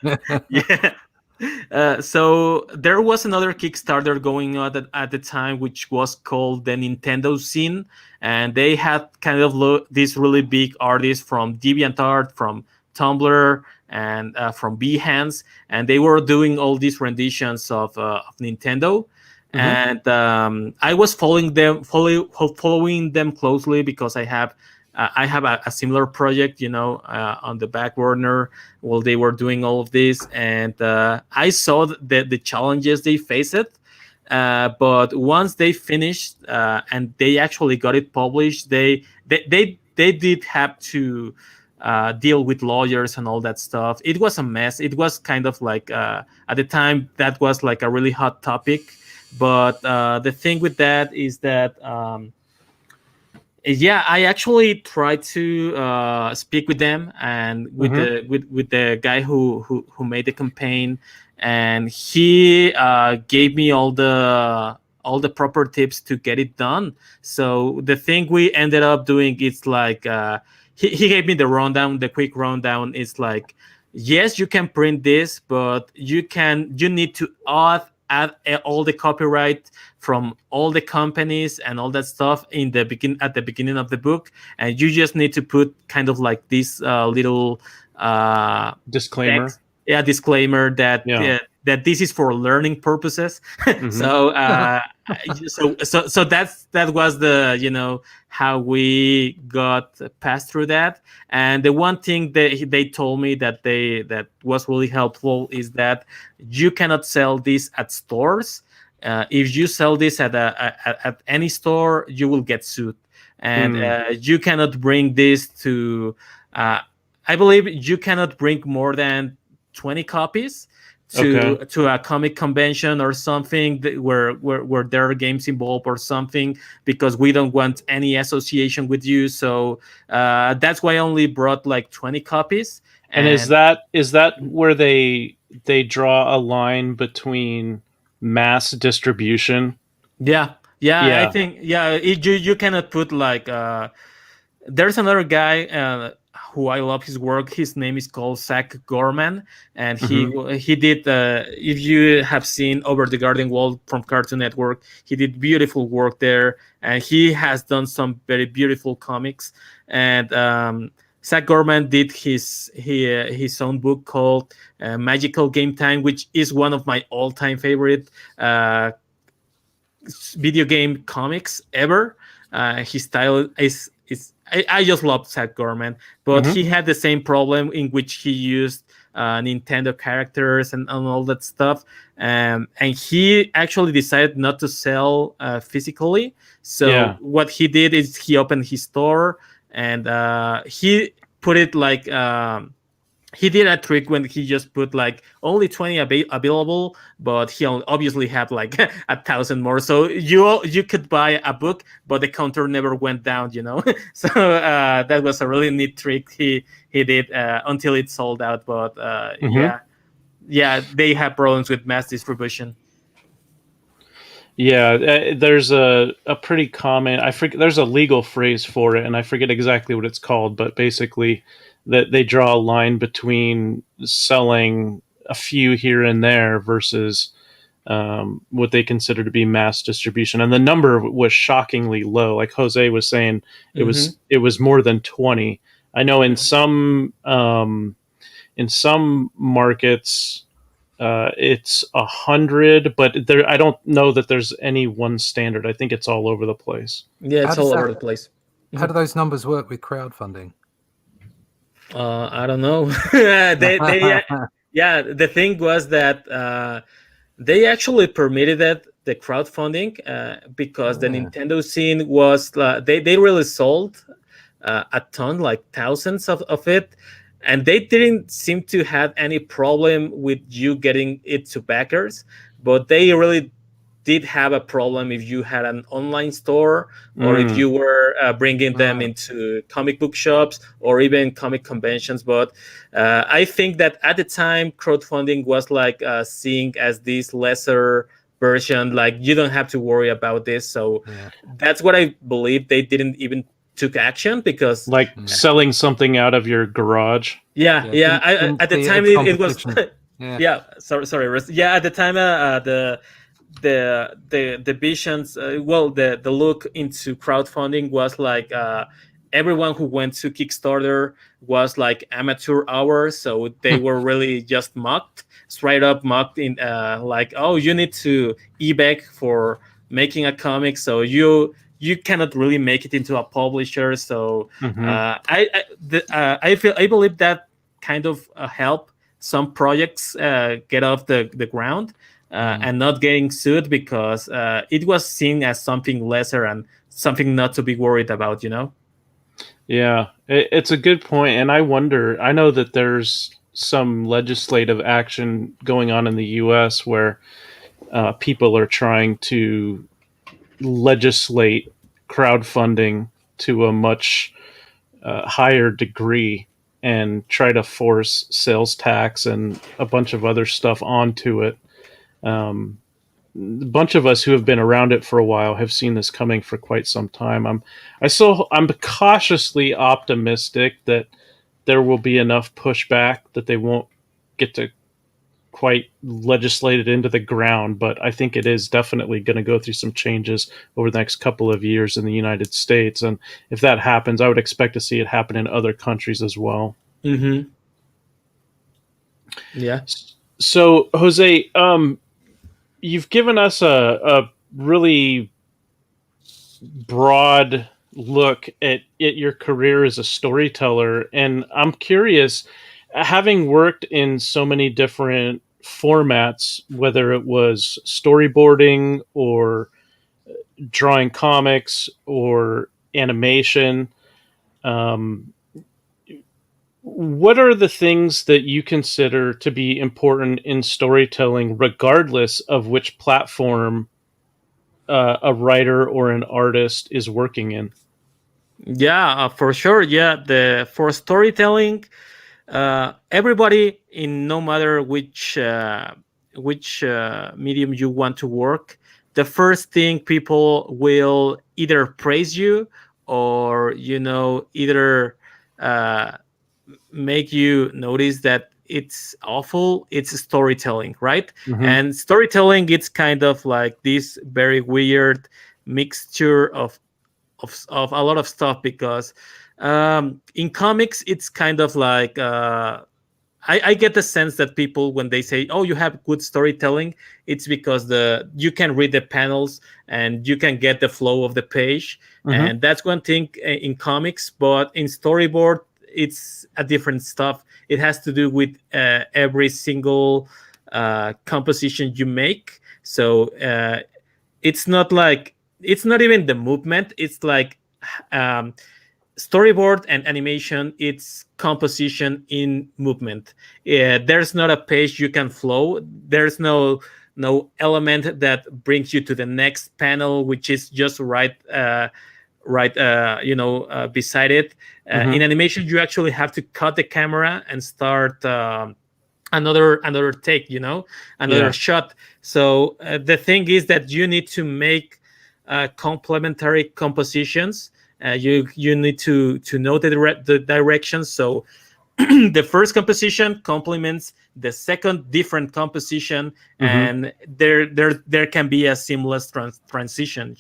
So there was another Kickstarter going on at the time, which was called the Nintendo Scene, and they had kind of these really big artists from DeviantArt, from Tumblr, and from Behance, and they were doing all these renditions of Nintendo. And I was following them closely, because I have a similar project, on the back burner while they were doing all of this, and I saw the challenges they faced. But once they finished and they actually got it published, they did have to deal with lawyers and all that stuff. It was a mess. It was kind of like at the time that was like a really hot topic. But the thing with that is that. I actually tried to speak with them, and with the guy who made the campaign, and he gave me all the proper tips to get it done. So the thing we ended up doing is like he gave me the quick rundown. It's like, yes, you can print this, but you need to add all the copyright from all the companies and all that stuff at the beginning of the book, and you just need to put kind of like this little disclaimer. Disclaimer that that this is for learning purposes. So that was the how we got passed through that. And the one thing that they told me that was really helpful is that you cannot sell this at stores. If you sell this at any store, you will get sued, and you cannot bring this to. I believe you cannot bring more than 20 copies to a comic convention or something where there are games involved or something, because we don't want any association with you. So that's why I only brought like 20 copies. And is that where they draw a line between mass distribution? Yeah. I think you cannot put like there's another guy who I love his work. His name is called Zack Gorman, and he did if you have seen Over the Garden Wall from Cartoon Network, he did beautiful work there, and he has done some very beautiful comics. And Zack Gorman did his own book called Magical Game Time, which is one of my all-time favorite video game comics ever. His style is I just love Zack Gorman, but Mhm. he had the same problem in which he used Nintendo characters and all that stuff, and he actually decided not to sell physically. So what he did is he opened his store, and he put it like. He did a trick when he just put like only 20 available, but he obviously had like 1,000 more. So you could buy a book, but the counter never went down, you know. So that was a really neat trick he did until it sold out. But yeah, they have problems with mass distribution. Yeah, there's a pretty common. I forget. There's a legal phrase for it, and I forget exactly what it's called. But basically, that they draw a line between selling a few here and there versus what they consider to be mass distribution. And the number was shockingly low. Like Jose was saying, it was more than 20. I know in some markets. It's 100, but there I don't know that there's any one standard. I think it's all over the place. Yeah, it's all over the place. How do those numbers work with crowdfunding? I don't know. Yeah, the thing was that they actually permitted the crowdfunding because the Nintendo scene was they really sold a ton, like thousands of it, and they didn't seem to have any problem with you getting it to backers, but they really did have a problem if you had an online store or if you were bringing them into comic book shops or even comic conventions. But I think that at the time, crowdfunding was like seen as this lesser version, like you don't have to worry about this. So that's what I believe. They didn't even took action because like selling something out of your garage. At the time it was sorry Russ. Yeah, at the time the visions the look into crowdfunding was like everyone who went to Kickstarter was like amateur hours, so they were really just straight up mocked in like, oh, you need to eBay for making a comic, so you cannot really make it into a publisher. So I believe that kind of help some projects get off the ground and not getting sued because it was seen as something lesser and something not to be worried about, you know? Yeah, it's a good point. And I wonder, I know that there's some legislative action going on in the US where people are trying to legislate crowdfunding to a much higher degree and try to force sales tax and a bunch of other stuff onto it. A bunch of us who have been around it for a while have seen this coming for quite some time. I'm cautiously optimistic that there will be enough pushback that they won't get to quite legislated into the ground, but I think it is definitely going to go through some changes over the next couple of years in the United States. And if that happens, I would expect to see it happen in other countries as well. Yeah. So, Jose, you've given us a really broad look at your career as a storyteller, and I'm curious, having worked in so many different formats, whether it was storyboarding or drawing comics or animation, what are the things that you consider to be important in storytelling, regardless of which platform a writer or an artist is working in? Yeah, for sure. Yeah, for storytelling, everybody, in no matter which medium you want to work, the first thing people will either praise you or either make you notice that it's awful. It's storytelling, right? And storytelling, it's kind of like this very weird mixture of a lot of stuff because in comics it's kind of like I get the sense that people, when they say, "Oh, you have good storytelling," it's because you can read the panels and you can get the flow of the page, and that's one thing in comics. But in storyboard, it's a different stuff. It has to do with every single composition you make. So it's not even the movement. It's like storyboard and animation, it's composition in movement. There's not a page you can flow. There's no element that brings you to the next panel, which is just right beside it. In animation, you actually have to cut the camera and start another take, another shot. So the thing is that you need to make complementary compositions. You need to know the directions. So the first composition complements the second different composition, and there can be a seamless transition.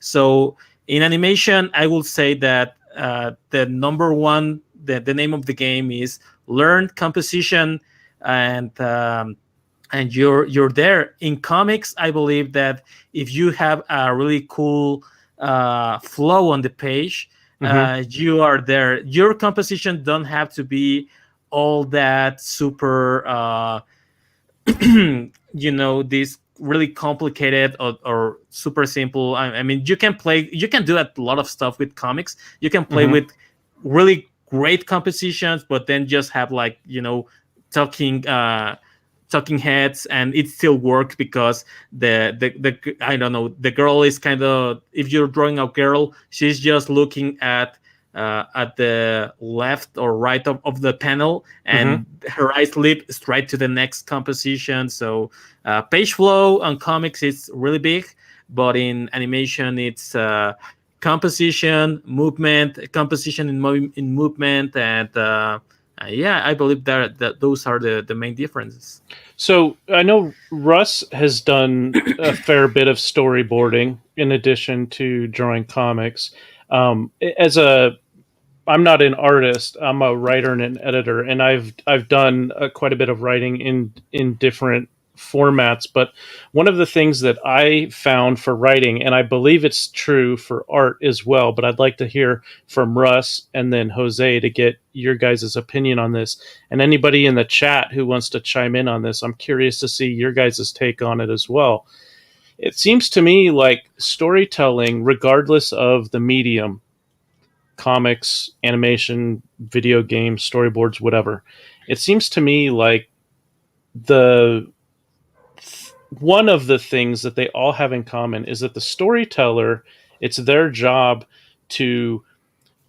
So in animation, I will say that the number one, the name of the game is learn composition, and you're there. In comics, I believe that if you have a really cool flow on the page, you are there. Your composition don't have to be all that super this really complicated or super simple. I mean, you can do a lot of stuff with comics. You can play with really great compositions, but then just have talking heads, and it still works because the I don't know, the girl is kind of, if you're drawing a girl, she's just looking at the left or right of the panel, and her eyes leap straight to the next composition. So page flow on comics is really big, but in animation it's composition, movement, composition in movement, and I believe that those are the main differences. So I know Russ has done a fair bit of storyboarding in addition to drawing comics. I'm not an artist. I'm a writer and an editor, and I've done quite a bit of writing in different formats. But one of the things that I found for writing, and I believe it's true for art as well, but I'd like to hear from Russ and then Jose to get your guys' opinion on this. And anybody in the chat who wants to chime in on this, I'm curious to see your guys' take on it as well. It seems to me like storytelling, regardless of the medium, comics, animation, video games, storyboards, whatever, it seems to me like one of the things that they all have in common is that the storyteller, it's their job to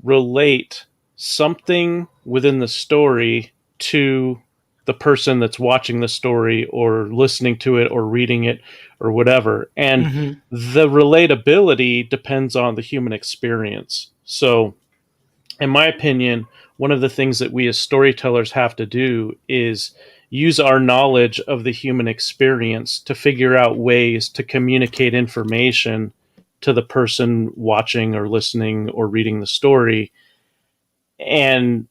relate something within the story to the person that's watching the story or listening to it or reading it or whatever. And the relatability depends on the human experience. So in my opinion, one of the things that we as storytellers have to do is use our knowledge of the human experience to figure out ways to communicate information to the person watching or listening or reading the story. And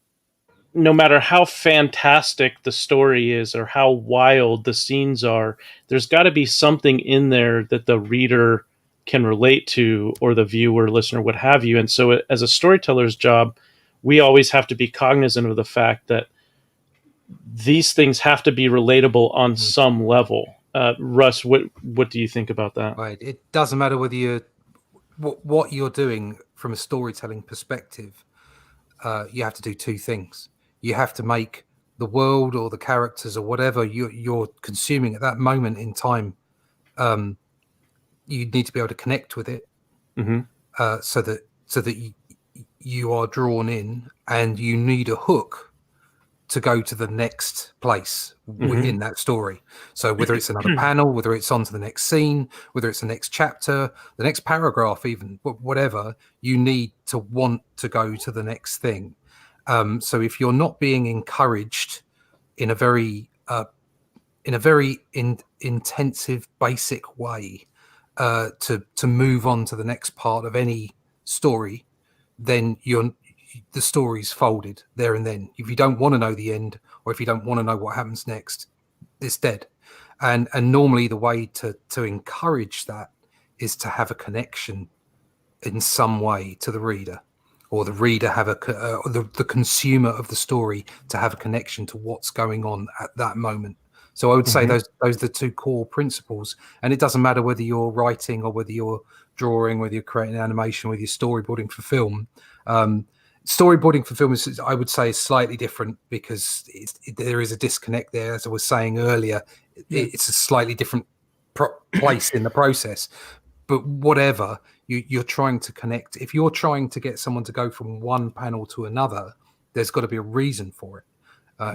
no matter how fantastic the story is or how wild the scenes are, there's got to be something in there that the reader can relate to, or the viewer, listener, what have you. And so as a storyteller's job, we always have to be cognizant of the fact that these things have to be relatable on some level. Russ, what do you think about that? Right. It doesn't matter whether what you're doing from a storytelling perspective. You have to do two things. You have to make the world or the characters or whatever you're consuming at that moment in time. You need to be able to connect with it, so that you are drawn in, and you need a hook to go to the next place within that story. So whether it's another panel, whether it's onto the next scene, whether it's the next chapter, the next paragraph, even whatever, you need to want to go to the next thing. So if you're not being encouraged in a very intensive, basic way to move on to the next part of any story, then the story's folded there and then. If you don't want to know the end, or if you don't want to know what happens next, it's dead. And normally the way to encourage that is to have a connection in some way to the reader, or the reader have the consumer of the story to have a connection to what's going on at that moment. So I would say those are the two core principles. And it doesn't matter whether you're writing or whether you're drawing, whether you're creating animation, whether you're storyboarding for film. Storyboarding for film is, I would say, is slightly different because there is a disconnect there. As I was saying earlier, it's a slightly different place in the process. But whatever, you're trying to connect. If you're trying to get someone to go from one panel to another, there's got to be a reason for it.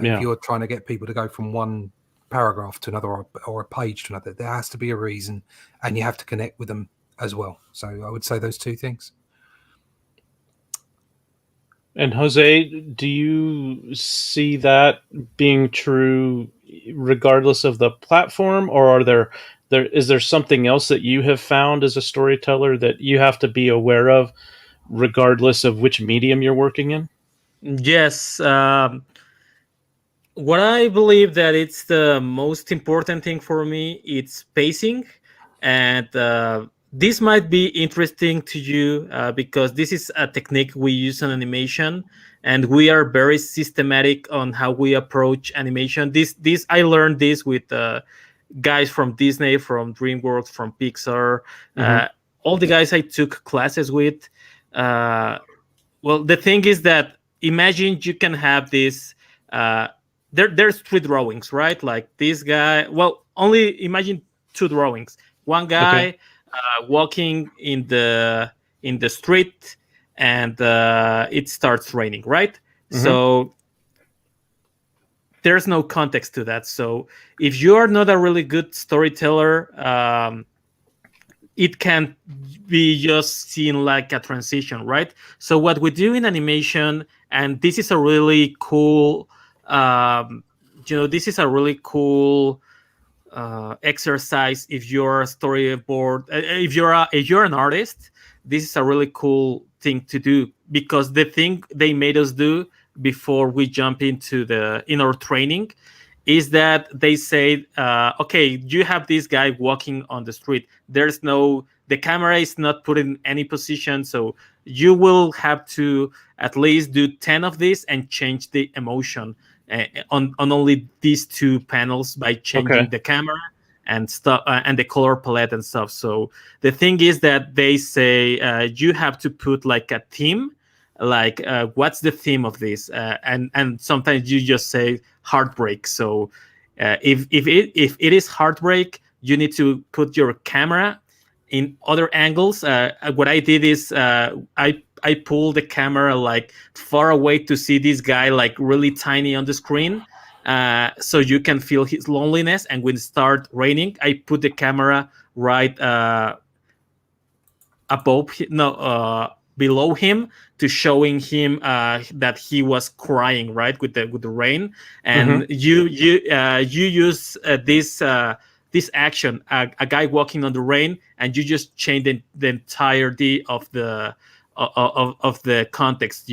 If you're trying to get people to go from one paragraph to another, or a page to another, there has to be a reason, and you have to connect with them as well. So I would say those two things. And Jose, do you see that being true regardless of the platform, or is there something else that you have found as a storyteller that you have to be aware of regardless of which medium you're working in? Yes. What I believe that it's the most important thing for me, it's pacing. And this might be interesting to you because this is a technique we use in animation, and we are very systematic on how we approach animation. This I learned this with guys from Disney, from DreamWorks, from Pixar, all the guys I took classes with. Well, the thing is that imagine you can have this. There's 3 drawings, right? Like this guy. Well, only imagine 2 drawings. One guy walking in the street, and it starts raining, right? So there's no context to that. So if you are not a really good storyteller, it can be just seen like a transition, right? So what we do in animation, and this is a really cool, this is a really cool exercise. If you're a storyboard, if you're an artist, this is a really cool thing to do, because the thing they made us do before we jump into in our training is that they say, okay, you have this guy walking on the street. The camera is not put in any position, so you will have to at least do 10 of this and change the emotion on only these 2 panels by changing the camera and stuff, and the color palette and stuff. So the thing is that they say you have to put like a theme, like what's the theme of this, and sometimes you just say heartbreak. So if it is heartbreak, you need to put your camera in other angles. What I did is I pulled the camera like far away to see this guy like really tiny on the screen, so you can feel his loneliness. And when it starts raining, I put the camera right below him, to showing him that he was crying, right, with the rain. And you use this action, a guy walking on the rain, and you just change the entirety of the context,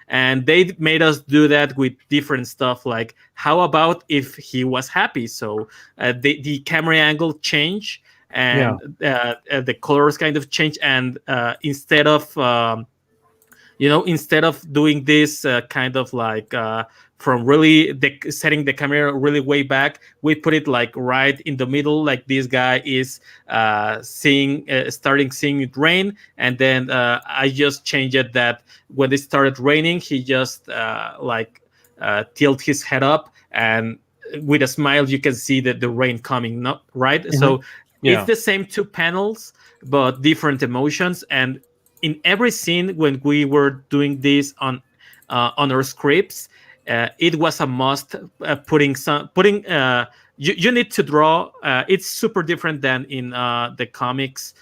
and they made us do that with different stuff. Like, how about if he was happy? So the camera angle change, and the colors kind of change, and instead of doing this kind of like from really setting the camera really way back, we put it like right in the middle, like this guy is starting seeing it rain, and then I just changed it that when it started raining, he just tilt his head up, and with a smile you can see that the rain coming, not right. So it's the same 2 panels but different emotions. And in every scene when we were doing this on our scripts, it was a must. You need to draw. It's super different than in the comics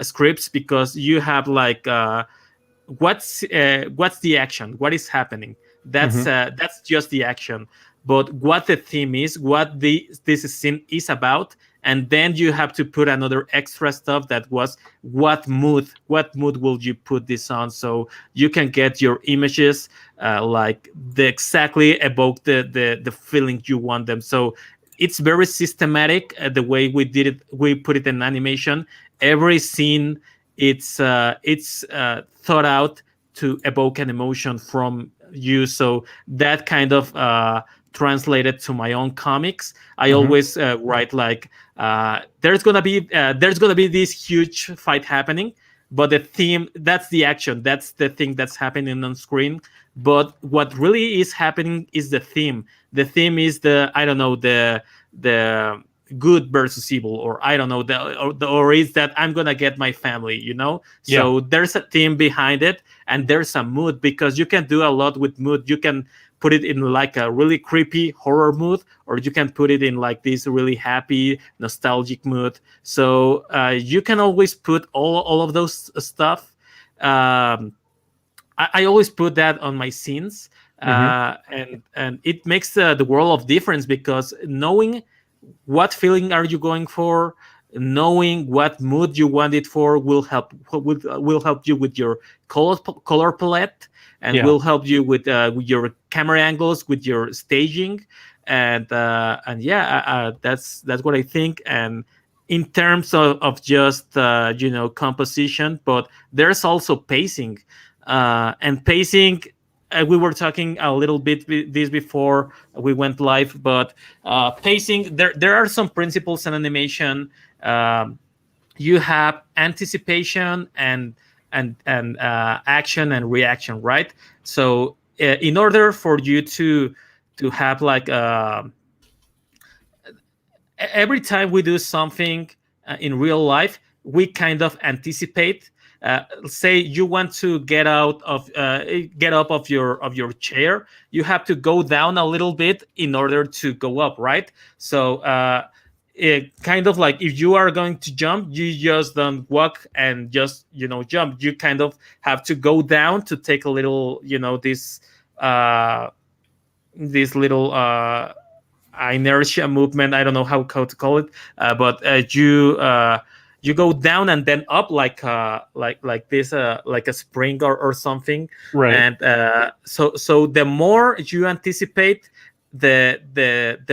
scripts, because you have like what's the action, what is happening. That's just the action. But what the theme is, what this scene is about, and then you have to put another extra stuff that was what mood will you put this on, so you can get your images like the exactly evoke the feeling you want them. So it's very systematic the way we did it. We put it in animation. Every scene, it's thought out to evoke an emotion from you. So that kind of translated to my own comics. I always write like there's gonna be this huge fight happening, but the theme, that's the action, that's the thing that's happening on screen. But what really is happening is the theme. The theme is I don't know, the good versus evil, or I don't know, or is that I'm gonna get my family, you know? So there's a theme behind it, and there's a mood, because you can do a lot with mood. You can put it in like a really creepy horror mood, or you can put it in like this really happy nostalgic mood. So you can always put all of those stuff. I always put that on my scenes, and it makes the world of difference, because knowing what feeling are you going for, knowing what mood you want it for, will help you with your color palette, and will help you with your camera angles, with your staging, and that's what I think. And in terms of just composition, but there's also pacing, and pacing. We were talking a little bit this before we went live, but pacing. There are some principles in animation. You have anticipation and action and reaction, right? So in order for you to have like every time we do something in real life, we kind of anticipate. Say you want to get up of your chair, you have to go down a little bit in order to go up, right? So it kind of like, if you are going to jump, you just don't walk and just jump. You kind of have to go down to take a little this little inertia movement. I don't know how to call it, but you go down and then up like this, like a spring or something, right? And so the more you anticipate, the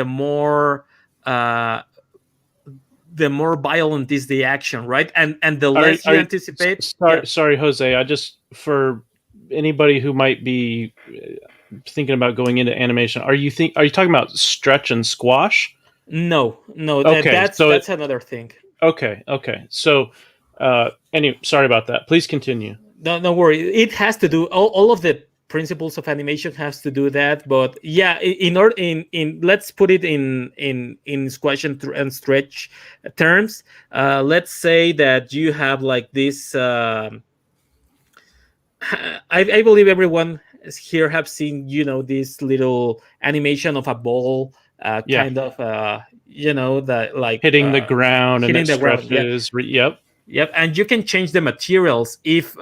more violent is the action, right? And the less you anticipate. Sorry, Jose. I just, for anybody who might be thinking about going into animation, are you talking about stretch and squash? No. Okay, that's another thing. Okay. So, anyway, sorry about that. Please continue. No worry. It has to do all of the principles of animation has to do that. But yeah, in let's put it in squash and stretch terms. Let's say that you have like this. I believe everyone here have seen this little animation of a ball, kind of the like hitting the ground, and it stretches. Yep, and you can change the materials. If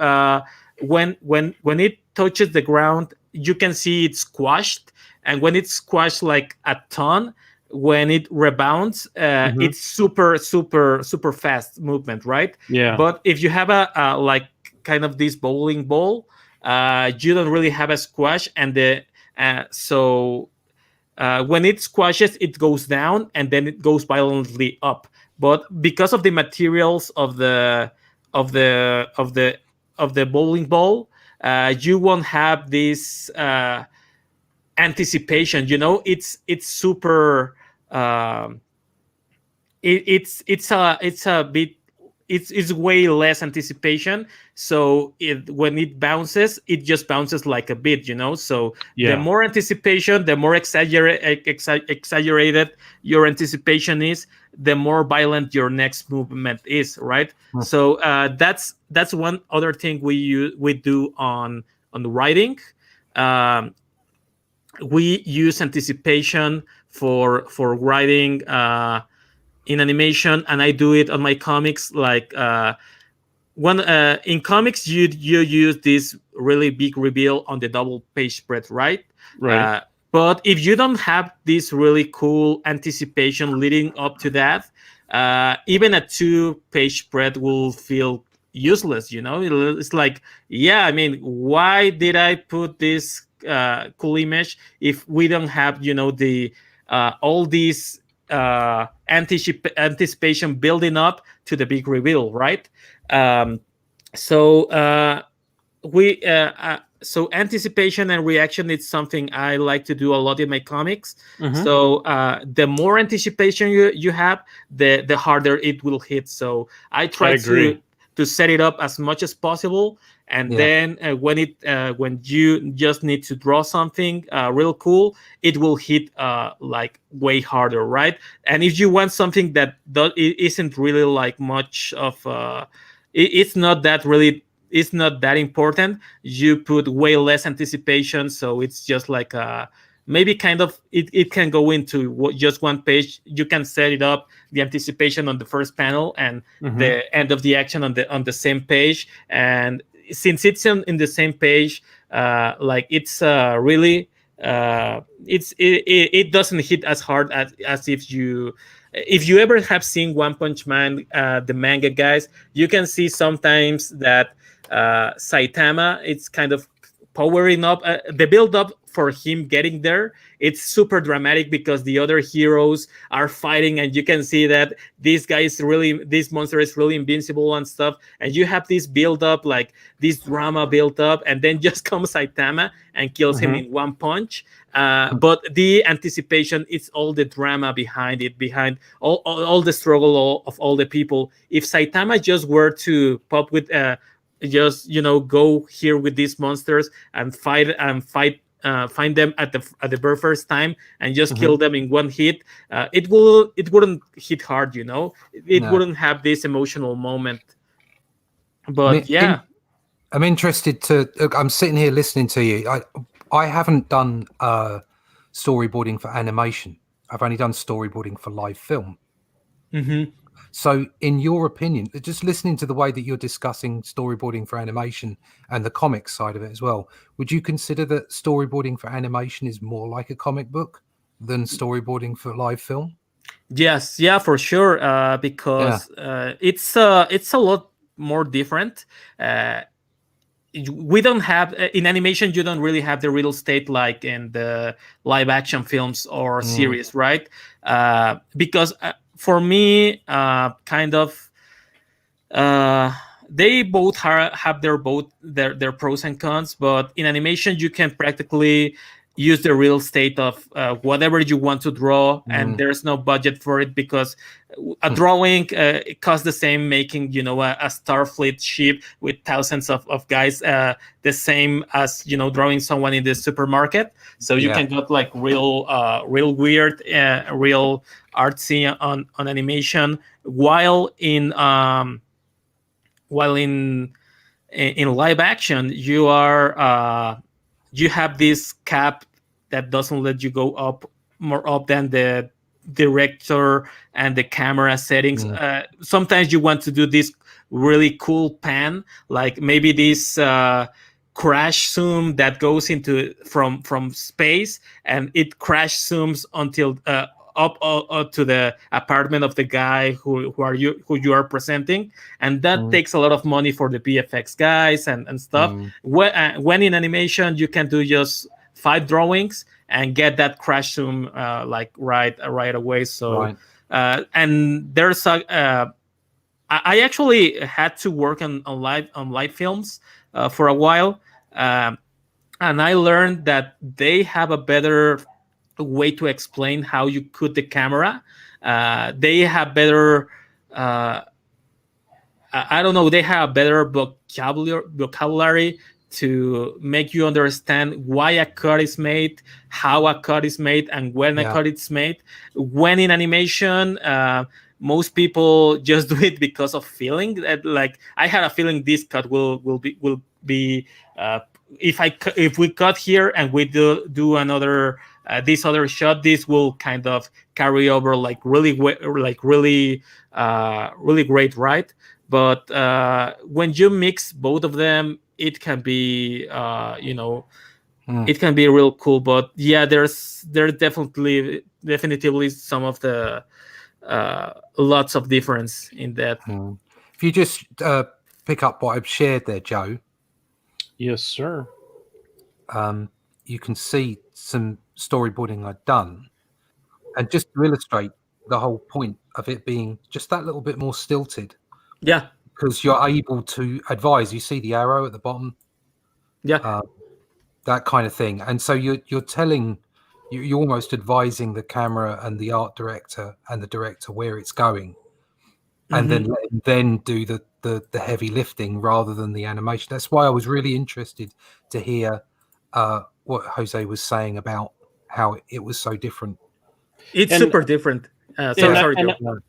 when it touches the ground, you can see it's squashed, and when it's squashed like a ton, when it rebounds, it's super fast movement, right? Yeah. But if you have a like kind of this bowling ball, you don't really have a squash, and when it squashes, it goes down and then it goes violently up. But because of the materials of the bowling ball, you won't have this anticipation. It's super. It's a bit. It's way less anticipation. So when it bounces, it just bounces like a bit, So the more anticipation, the more exaggerated your anticipation is, the more violent your next movement is, right? So that's one other thing we do on the writing. We use anticipation for writing in animation, and I do it on my comics. Like in comics, you use this really big reveal on the double page spread, right? Right. But if you don't have this really cool anticipation leading up to that, even a 2-page spread will feel useless. It's like, yeah, I mean, why did I put this cool image if we don't have the all these anticipation building up to the big reveal, right? um, so anticipation and reaction is something I like to do a lot in my comics. So the more anticipation you have, the harder it will hit. So I try to set it up as much as possible, and then when you just need to draw something real cool, it will hit like way harder, right? And if you want something that isn't really like much of it's not that really, it's not that important, you put way less anticipation, so it's just like maybe kind of it can go into just one page. You can set it up, the anticipation on the first panel and the end of the action on the same page, and since it's in the same page, like it's really it doesn't hit as hard as if you ever have seen One Punch Man, the manga, guys. You can see sometimes that Saitama, it's kind of powering up, the build up for him getting there, it's super dramatic because the other heroes are fighting, and you can see that this monster is really invincible and stuff, and you have this build up, like this drama built up, and then just comes Saitama and kills him in one punch. But the anticipation, it's all the drama behind it, behind all the struggle of all the people. If Saitama just were to pop with just go here with these monsters and find them at the very first time and just kill them in one hit, it wouldn't hit hard. It wouldn't have this emotional moment. But I'm interested to. I'm sitting here listening to you. I haven't done storyboarding for animation. I've only done storyboarding for live film. So, in your opinion, just listening to the way that you're discussing storyboarding for animation and the comics side of it as well, would you consider that storyboarding for animation is more like a comic book than storyboarding for live film? Yes, for sure. Because it's a lot more different. We don't have in animation, you don't really have the real estate like in the live action films or series, right? Because for me, kind of they both have their pros and cons, but in animation you can practically use the real estate of whatever you want to draw, and there's no budget for it, because a drawing it costs the same making a Starfleet ship with thousands of guys, the same as drawing someone in the supermarket. So you can get like real weird, real artsy on animation, while in live action you are you have this cap that doesn't let you go more up than the director and the camera settings. Sometimes you want to do this really cool pan, like maybe this crash zoom that goes into from space, and it crash zooms until up to the apartment of the guy who you are presenting, and that takes a lot of money for the VFX guys and stuff. When in animation you can do just 5 drawings and get that crash zoom like right away. So and there's I actually had to work on live films for a while, and I learned that they have a better way to explain how you cut the camera. They have better I don't know, they have better vocabulary to make you understand why a cut is made, how a cut is made, and when a cut is made. When in animation, most people just do it because of feeling that, like, I had a feeling this cut will be if we cut here and we do another this other shot, this will kind of carry over like really great, right? But when you mix both of them, it can be it can be real cool. But yeah, there's definitively some of the lots of difference in that. If you just pick up what I've shared there, Joe. Yes, sir. You can see some storyboarding I've done, and just to illustrate the whole point of it being just that little bit more stilted. Yeah. Because you're able to advise. You see the arrow at the bottom. Yeah. That kind of thing. And so you're telling, you're almost advising the camera and the art director and the director where it's going, and then let them do the heavy lifting rather than the animation. That's why I was really interested to hear what Jose was saying about how it was so different. It's super different. Sorry,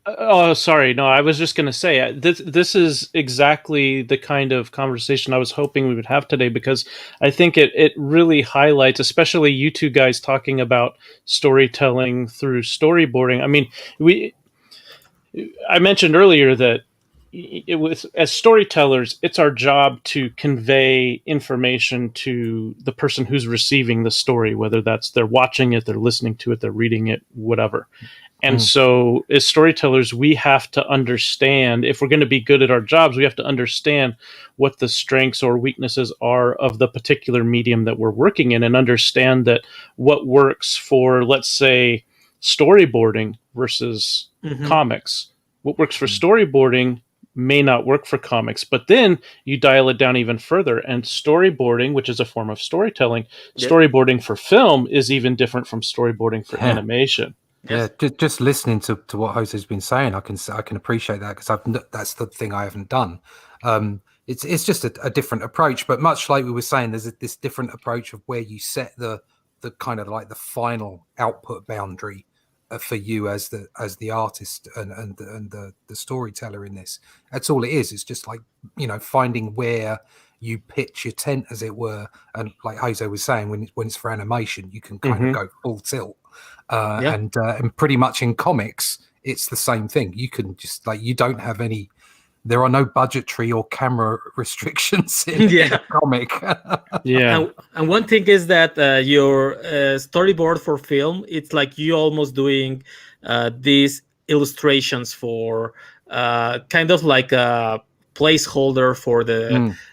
oh, sorry. No, I was just going to say this is exactly the kind of conversation I was hoping we would have today, because I think it really highlights, especially you two guys talking about storytelling through storyboarding. I mean, I mentioned earlier that it was, as storytellers, it's our job to convey information to the person who's receiving the story, whether that's they're watching it, they're listening to it, they're reading it, whatever. And so as storytellers, we have to understand, if we're going to be good at our jobs, we have to understand what the strengths or weaknesses are of the particular medium that we're working in, and understand that what works for, let's say, storyboarding versus comics. What works for storyboarding may not work for comics, but then you dial it down even further, and storyboarding, which is a form of storytelling, storyboarding for film is even different from storyboarding for animation. Yes. Yeah, just listening to what Jose's been saying, I can appreciate that, because that's the thing I haven't done. It's just a different approach, but much like we were saying, there's this different approach of where you set the kind of like the final output boundary for you as the artist and the storyteller in this. That's all it is. It's just like, finding where you pitch your tent, as it were. And like Jose was saying, when it's for animation, you can kind of go full tilt. And pretty much in comics, it's the same thing. You can just you don't have any. There are no budgetary or camera restrictions in a comic. And one thing is that your storyboard for film, it's like you almost doing these illustrations for kind of like a placeholder for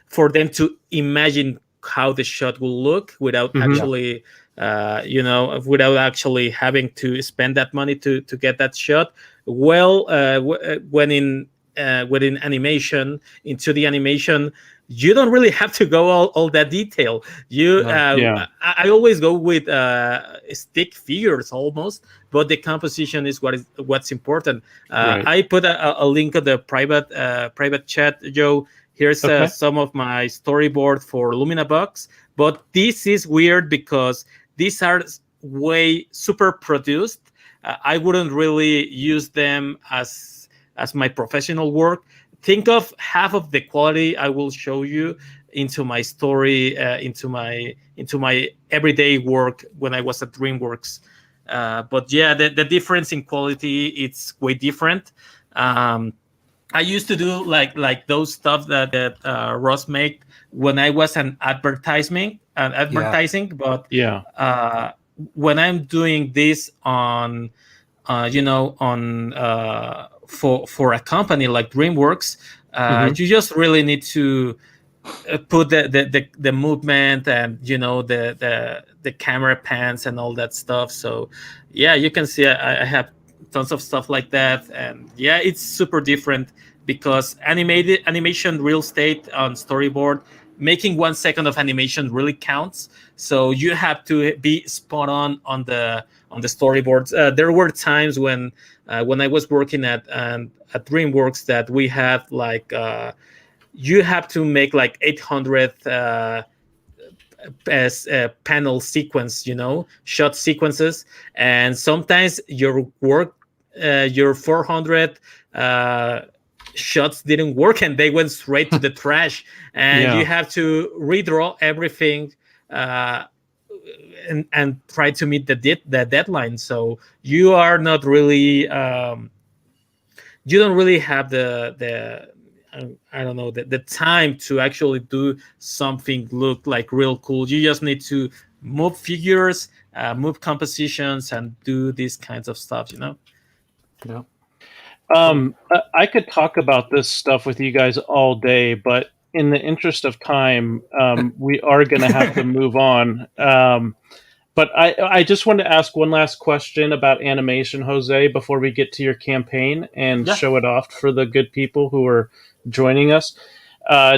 for them to imagine how the shot will look without actually without actually having to spend that money to get that shot. Within animation, into the animation, you don't really have to go all that detail. I always go with stick figures almost, but the composition is what's important. I put a link of the private chat, Joe. Here's some of my storyboard for Lumina Vhox, but this is weird because these are way super produced. I wouldn't really use them as my professional work. Think of half of the quality I will show you into my story, into my everyday work when I was at Dreamworks. But yeah, the difference in quality, it's way different. I used to do like those stuff that Russ made when I was an advertising, but when I'm doing this on for a company like Dreamworks, you just really need to put the movement and the camera pans and all that stuff. So yeah, you can see I have tons of stuff like that, and yeah, it's super different because animation real estate on storyboard, making 1 second of animation really counts. So you have to be spot on the storyboards. There were times when I was working at DreamWorks that we had you have to make 800 panel sequence, shot sequences, and sometimes your work, your 400 shots didn't work and they went straight to the trash, and you have to redraw everything and try to meet the deadline. So you are not really you don't really have the time to actually do something look like real cool. You just need to move figures, move compositions, and do these kinds of stuff. Yeah. I could talk about this stuff with you guys all day, but in the interest of time, we are going to have to move on. But I just wanted to ask one last question about animation, Jose, before we get to your campaign and show it off for the good people who are joining us.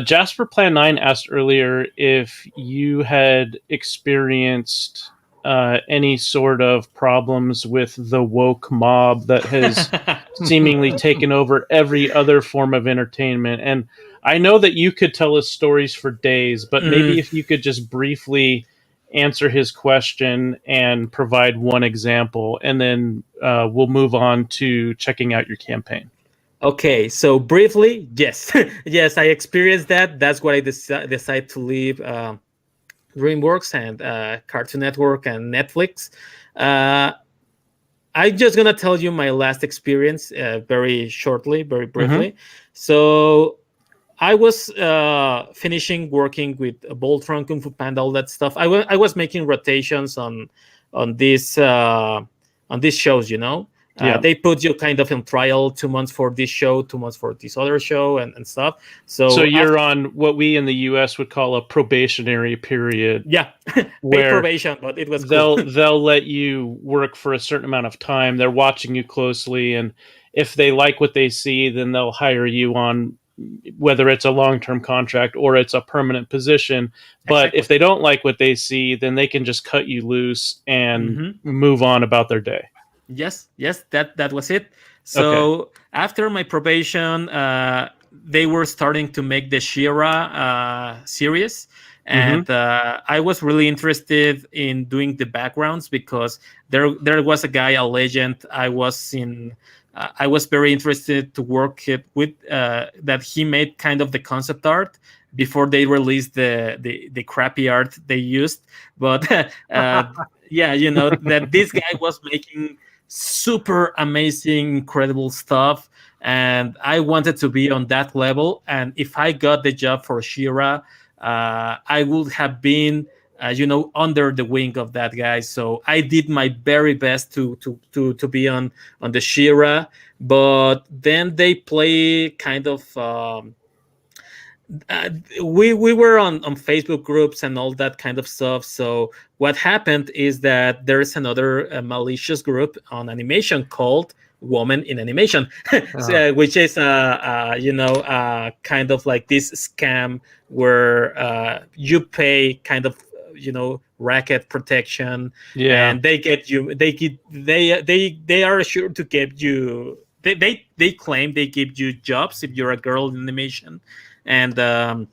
Jasper Plan 9 asked earlier if you had experienced any sort of problems with the woke mob that has seemingly taken over every other form of entertainment. And I know that you could tell us stories for days, but maybe if you could just briefly answer his question and provide one example, and then we'll move on to checking out your campaign. Okay, so briefly, yes. Yes, I experienced that. That's why I decided to leave DreamWorks and Cartoon Network and Netflix. I'm just going to tell you my last experience very shortly, very briefly. So I was finishing working with Voltron, Kung Fu Panda, all that stuff. I was making rotations on these shows, you know. They put you kind of in trial, 2 months for this show, 2 months for this other show, and stuff. So you're on what we in the U.S. would call a probationary period. Yeah, where probation, but it was cool. they'll let you work for a certain amount of time. They're watching you closely, and if they like what they see, then they'll hire you on, whether it's a long-term contract or it's a permanent position. But if they don't like what they see, then they can just cut you loose and move on about their day. Yes, that was it. So after my probation, they were starting to make the She-Ra series, and I was really interested in doing the backgrounds because there was a guy, a legend. I was very interested to work with that. He made kind of the concept art before they released the crappy art they used. But yeah, you know that this guy was making super amazing, incredible stuff, and I wanted to be on that level. And if I got the job for She-Ra, I would have been under the wing of that guy. So I did my very best to be on the She-Ra, but then they play kind of we were on Facebook groups and all that kind of stuff. So what happened is that there's another malicious group on animation called Woman in Animation, which is kind of like this scam where you pay kind of racket protection, and they get you. They are sure to give you. They claim they give you jobs if you're a girl in animation. And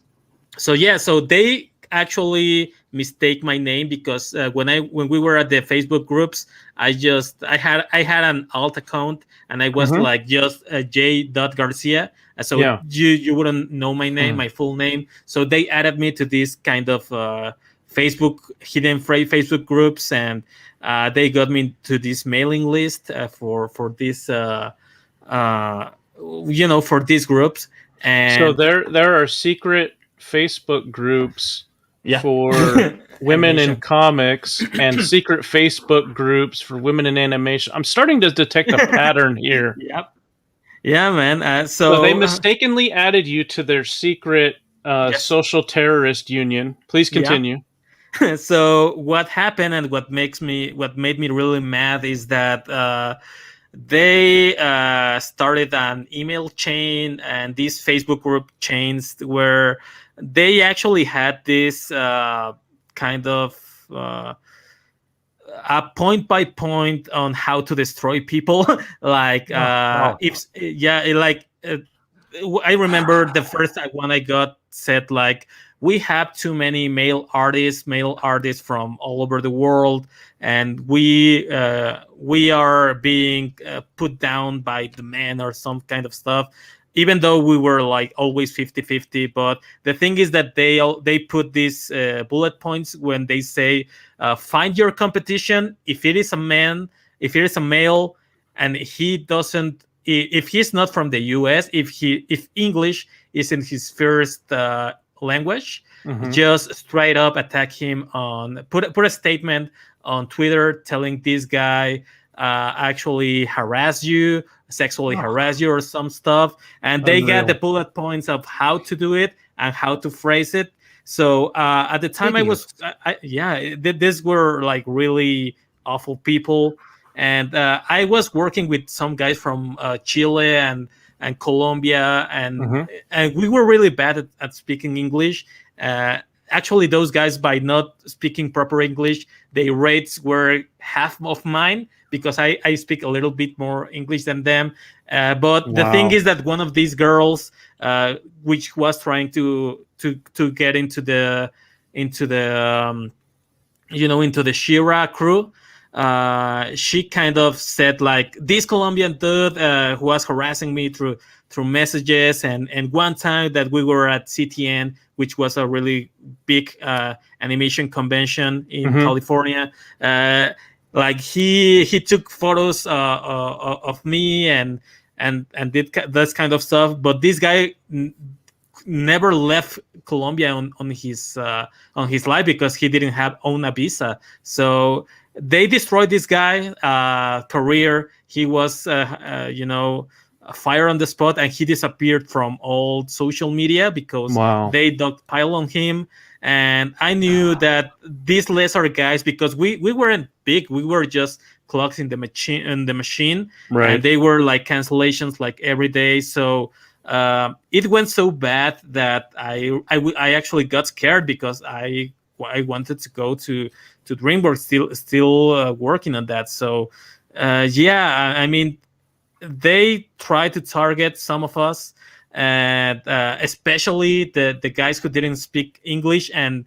so they actually mistake my name because when we were at the Facebook groups, I had an alt account and I was like just J. Garcia. So you wouldn't know my name, my full name. So they added me to this kind of Facebook hidden Facebook groups, and they got me to this mailing list for this for these groups. And so there are secret Facebook groups for women in comics and secret Facebook groups for women in animation. I'm starting to detect a pattern here. Yep. Yeah, man. So they mistakenly added you to their secret social terrorist union. Please continue. Yeah. So what happened and what made me really mad is that they started an email chain and these Facebook group chains where they actually had this kind of a point by point on how to destroy people. Like I remember the first one I got said like, we have too many male artists from all over the world, and we are being put down by the men or some kind of stuff, even though we were like always 50-50. But the thing is that they put these bullet points when they say, find your competition. If it is a man, if it is a male, and he doesn't, if he's not from the US, if English isn't his first language, just straight up attack him on put a statement on Twitter telling this guy actually harass you sexually harass you or some stuff, and they get the bullet points of how to do it and how to phrase it. So at the time, these were like really awful people, and I was working with some guys from Chile and Colombia, and we were really bad at speaking English. Actually, those guys, by not speaking proper English, their rates were half of mine because I speak a little bit more English than them. But the thing is that one of these girls, which was trying to get into the into the Shira crew, she kind of said like, this Colombian dude who was harassing me through messages, and one time that we were at CTN, which was a really big animation convention in California, like he took photos of me and did this kind of stuff, but this guy never left Colombia on his life because he didn't own a visa. So they destroyed this guy career. He was fired on the spot, and he disappeared from all social media because they dogpile on him. And I knew that these lesser guys, because we weren't big, we were just clocks in the machine, right. And they were like cancellations like every day. So it went so bad that I actually got scared because I wanted to go to Dreamworks, still working on that. So I mean, they try to target some of us, and especially the guys who didn't speak English. And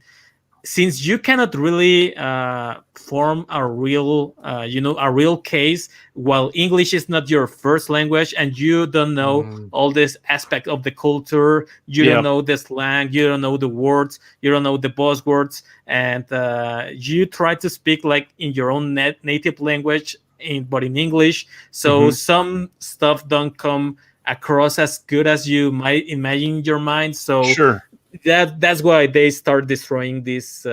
since you cannot really form a real case while English is not your first language, and you don't know all this aspect of the culture, you don't know the slang, you don't know the words, you don't know the buzzwords, and you try to speak like in your own native language, but in English. So some stuff don't come across as good as you might imagine in your mind. So that's why they start destroying these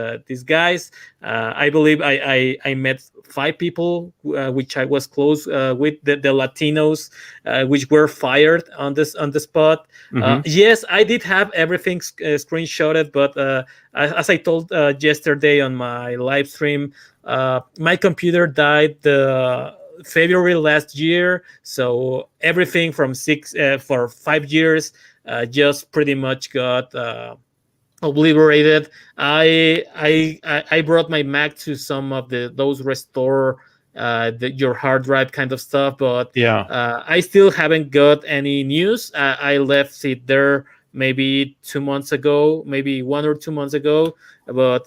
guys. I believe I met 5 people which I was close with, the Latinos, which were fired on the spot. Yes, I did have everything screenshotted, but as I told yesterday on my live stream, my computer died February last year, so everything from for 5 years just pretty much got obliterated. I brought my Mac to some of those restore your hard drive kind of stuff, but I still haven't got any news. I left it there maybe 2 months ago, maybe 1 or 2 months ago, but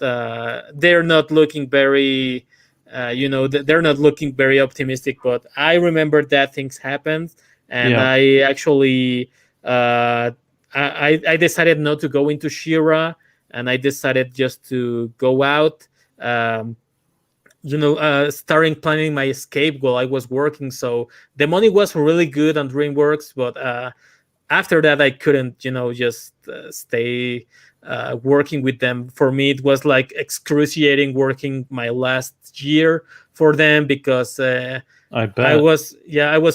they're not looking very they're not looking very optimistic. But I remember that things happened, and I actually I decided not to go into Shira, and I decided just to go out, starting planning my escape while I was working. So the money was really good on Dreamworks, but after that I couldn't just stay working with them. For me, it was like excruciating working my last year for them, because I bet. I was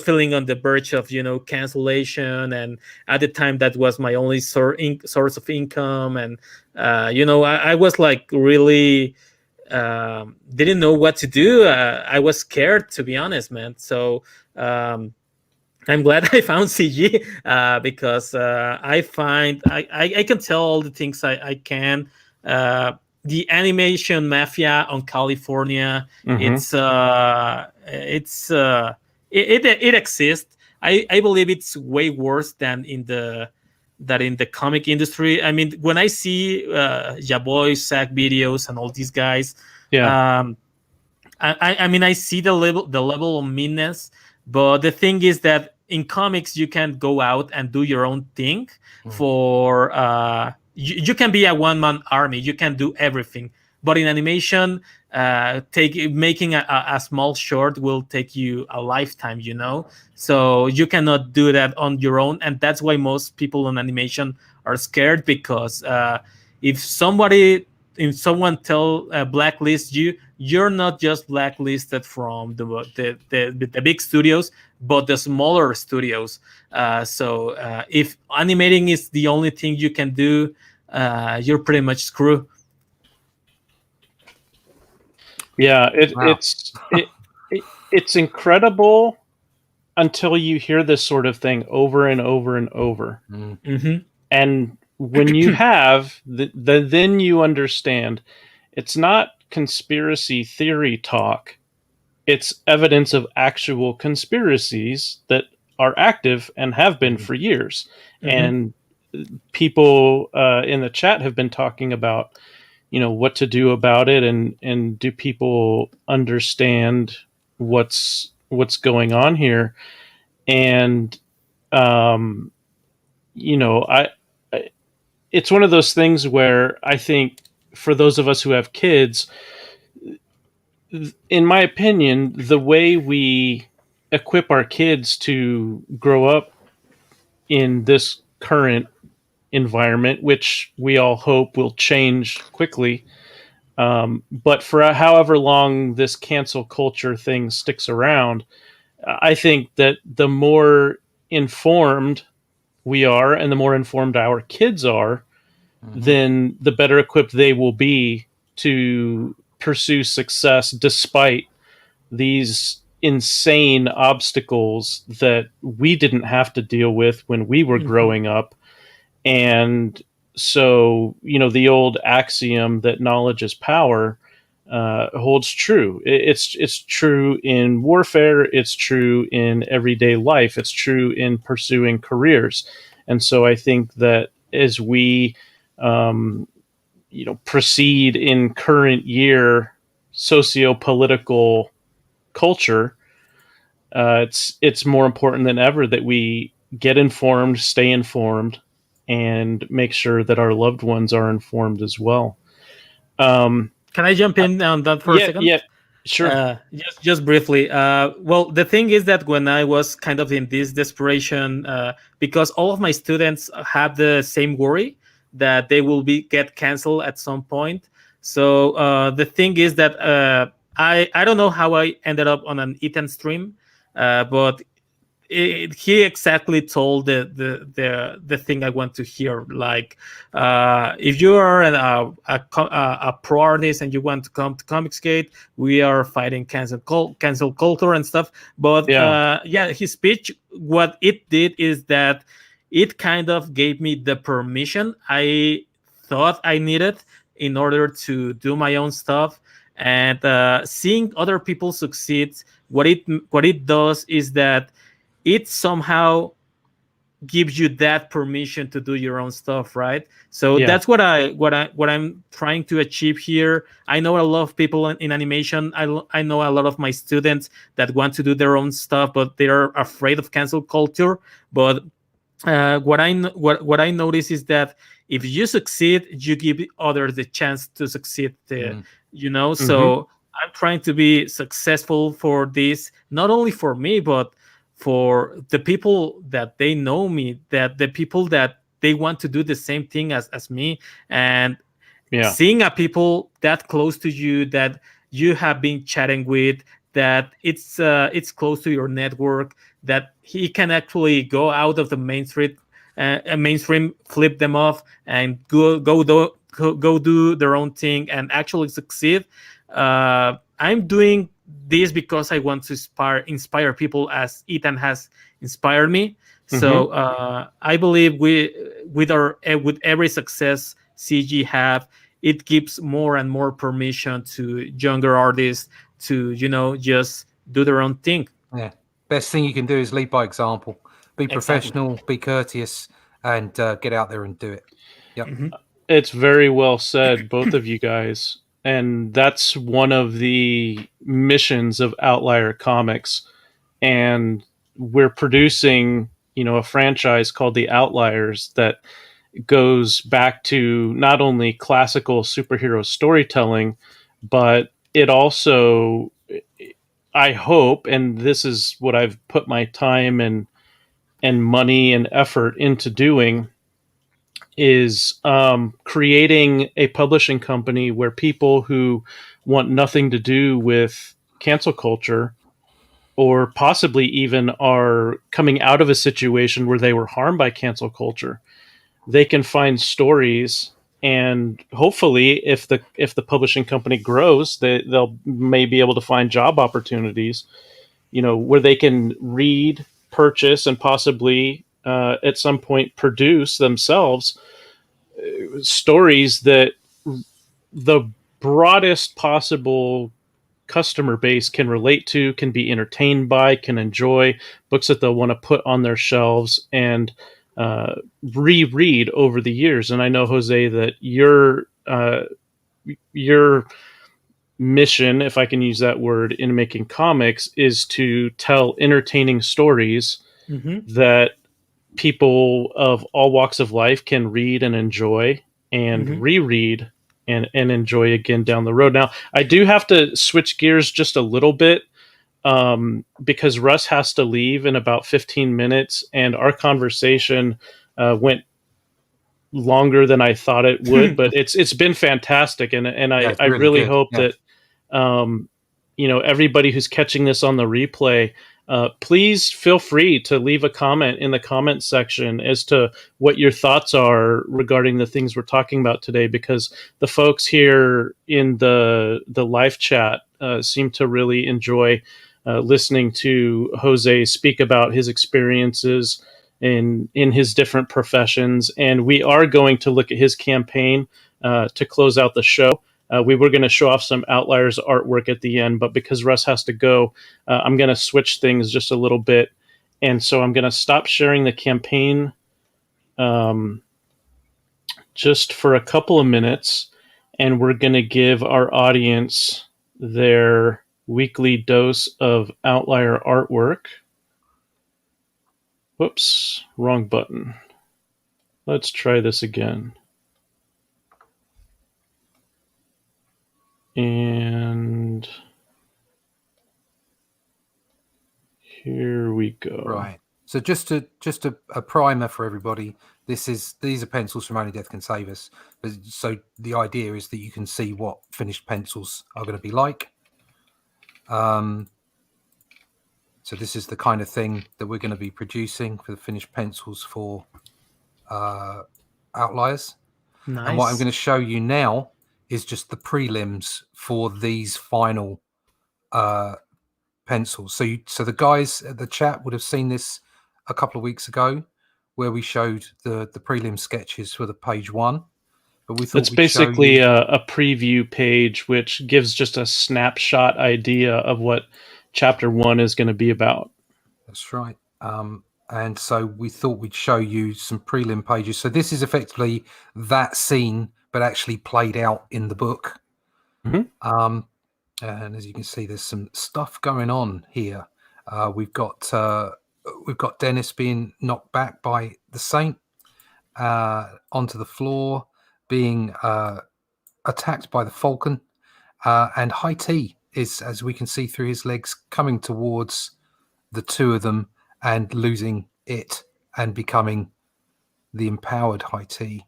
feeling on the verge of cancellation, and at the time that was my only source of income, and I was like really didn't know what to do. I was scared, to be honest, man. So I'm glad I found CG because I find I can tell all the things I can. The animation mafia on California, it exists. I believe it's way worse than in the comic industry. I mean, when I see Yaboy, Sack videos, and all these guys, I mean, I see the level of meanness. But the thing is that in comics, you can go out and do your own thing. For you can be a one-man army. You can do everything. But in animation, making a small short will take you a lifetime. So you cannot do that on your own, and that's why most people on animation are scared, because if somebody if someone blacklist you, you're not just blacklisted from the big studios, but the smaller studios. So if animating is the only thing you can do, you're pretty much screwed. Yeah, Wow. it's incredible until you hear this sort of thing over and over and over. Mm-hmm. And when you have, then you understand it's not conspiracy theory talk. It's evidence of actual conspiracies that are active and have been for years. Mm-hmm. And people in the chat have been talking about, what to do about it, and do people understand what's going on here? And I it's one of those things where I think for those of us who have kids, in my opinion, the way we equip our kids to grow up in this current environment, which we all hope will change quickly, but for however long this cancel culture thing sticks around, I think that the more informed we are and the more informed our kids are, then the better equipped they will be to pursue success despite these insane obstacles that we didn't have to deal with when we were growing up. And so, the old axiom that knowledge is power holds true. It's true in warfare. It's true in everyday life. It's true in pursuing careers. And so I think that as we proceed in current year socio-political culture, it's more important than ever that we get informed, stay informed, and make sure that our loved ones are informed as well. Can I jump in on that for a second? Yeah, sure. Just briefly. Well, the thing is that when I was kind of in this desperation, because all of my students have the same worry that they will get canceled at some point. So the thing is that I don't know how I ended up on an Ethan stream, but he exactly told the thing I want to hear. Like, if you are a pro artist and you want to come to Comicsgate, we are fighting cancel culture and stuff. But his speech, what it did is that it kind of gave me the permission I thought I needed in order to do my own stuff. And seeing other people succeed, what it does is that it somehow gives you that permission to do your own stuff, right? So that's what I'm trying to achieve here. I know a lot of people in animation. I know a lot of my students that want to do their own stuff, but they're afraid of cancel culture. But what I notice is that if you succeed, you give others the chance to succeed. So I'm trying to be successful for this, not only for me, but for the people that they know me, that the people that they want to do the same thing as me. And seeing a people that close to you, that you have been chatting with, that it's close to your network, that he can actually go out of the mainstream, flip them off, and go do their own thing and actually succeed. I'm doing this because I want to inspire people as Ethan has inspired me. So I believe with every success CG have, it gives more and more permission to younger artists to just do their own thing. Yeah, best thing you can do is lead by example. Be professional, be courteous, and get out there and do it. Yep. It's very well said, both of you guys. And that's one of the missions of Outlier Comics. And we're producing, a franchise called the Outliers that goes back to not only classical superhero storytelling, but it also, I hope, and this is what I've put my time and money and effort into doing, is creating a publishing company where people who want nothing to do with cancel culture, or possibly even are coming out of a situation where they were harmed by cancel culture, they can find stories, and hopefully if the publishing company grows, they'll may be able to find job opportunities, where they can read, purchase, and possibly at some point produce themselves stories that the broadest possible customer base can relate to, can be entertained by, can enjoy, books that they'll want to put on their shelves and reread over the years. And I know, Jose, that your mission, if I can use that word, in making comics is to tell entertaining stories that people of all walks of life can read and enjoy and reread and enjoy again down the road. Now, I do have to switch gears just a little bit because Russ has to leave in about 15 minutes, and our conversation went longer than I thought it would, but it's been fantastic, and I really hope that everybody who's catching this on the replay, please feel free to leave a comment in the comment section as to what your thoughts are regarding the things we're talking about today, because the folks here in the live chat seem to really enjoy listening to Jose speak about his experiences in his different professions. And we are going to look at his campaign to close out the show. We were going to show off some Outliers artwork at the end, but because Russ has to go, I'm going to switch things just a little bit. And so I'm going to stop sharing the campaign just for a couple of minutes, and we're going to give our audience their weekly dose of Outlier artwork. Whoops, wrong button. Let's try this again. And here we go. Right. So just a primer for everybody. These are pencils from Only Death Can Save Us. So the idea is that you can see what finished pencils are going to be like. So this is the kind of thing that we're going to be producing for the finished pencils for Outliers. Nice. And what I'm going to show you now is just the prelims for these final pencils. So the guys at the chat would have seen this a couple of weeks ago, where we showed the prelim sketches for the page one. But we thought it's basically a preview page, which gives just a snapshot idea of what chapter one is going to be about. That's right. And so we thought we'd show you some prelim pages. So this is effectively that scene, but actually played out in the book. Mm-hmm. And as you can see, there's some stuff going on here. We've got Dennis being knocked back by the Saint onto the floor, being attacked by the Falcon, and High T is, as we can see through his legs, coming towards the two of them and losing it and becoming the empowered High T.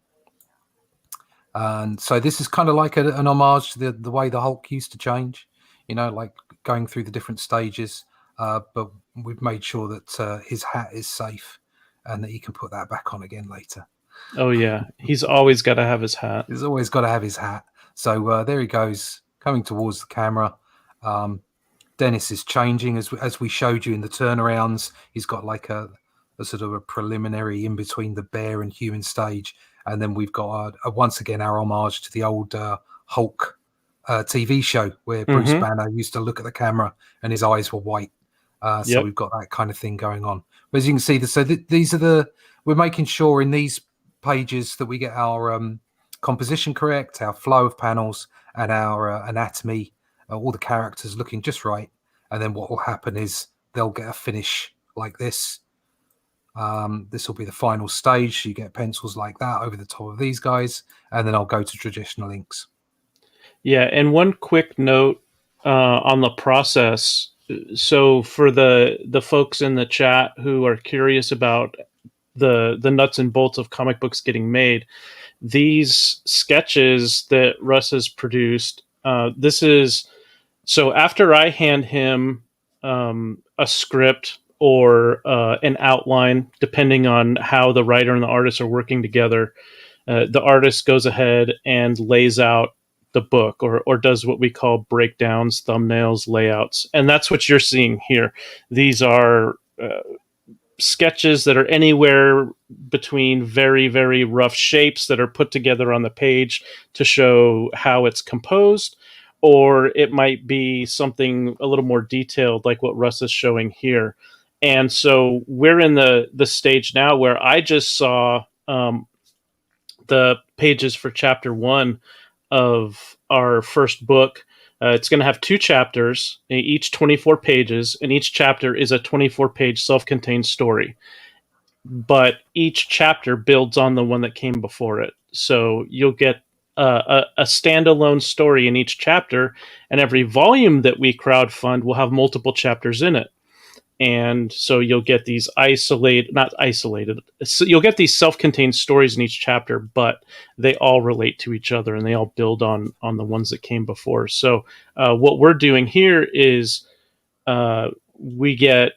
And so this is kind of like an homage to the way the Hulk used to change, like going through the different stages. But we've made sure that his hat is safe and that he can put that back on again later. Oh, yeah. He's always got to have his hat. He's always got to have his hat. So there he goes, coming towards the camera. Dennis is changing, as we showed you in the turnarounds. He's got like a sort of a preliminary in between the bear and human stage. And then we've got once again our homage to the old Hulk TV show where Bruce Banner used to look at the camera and his eyes were white. So we've got that kind of thing going on. But as you can see, these are we're making sure in these pages that we get our composition correct, our flow of panels, and our anatomy, all the characters looking just right. And then what will happen is they'll get a finish like this. This will be the final stage. You get pencils like that over the top of these guys, and then I'll go to traditional inks. Yeah, and one quick note on the process. So for the folks in the chat who are curious about the nuts and bolts of comic books getting made. These sketches that Russ has produced, this is so after I hand him a script or an outline, depending on how the writer and the artist are working together, the artist goes ahead and lays out the book or does what we call breakdowns, thumbnails, layouts. And that's what you're seeing here. These are sketches that are anywhere between very, very rough shapes that are put together on the page to show how it's composed, or it might be something a little more detailed like what Russ is showing here. And so we're in the stage now where I just saw the pages for chapter 1 of our first book. It's going to have 2 chapters, each 24 pages, and each chapter is a 24-page self-contained story. But each chapter builds on the one that came before it. So you'll get a standalone story in each chapter, and every volume that we crowdfund will have multiple chapters in it. And so you'll get these you'll get these self-contained stories in each chapter, but they all relate to each other and they all build on the ones that came before. So what we're doing here is we get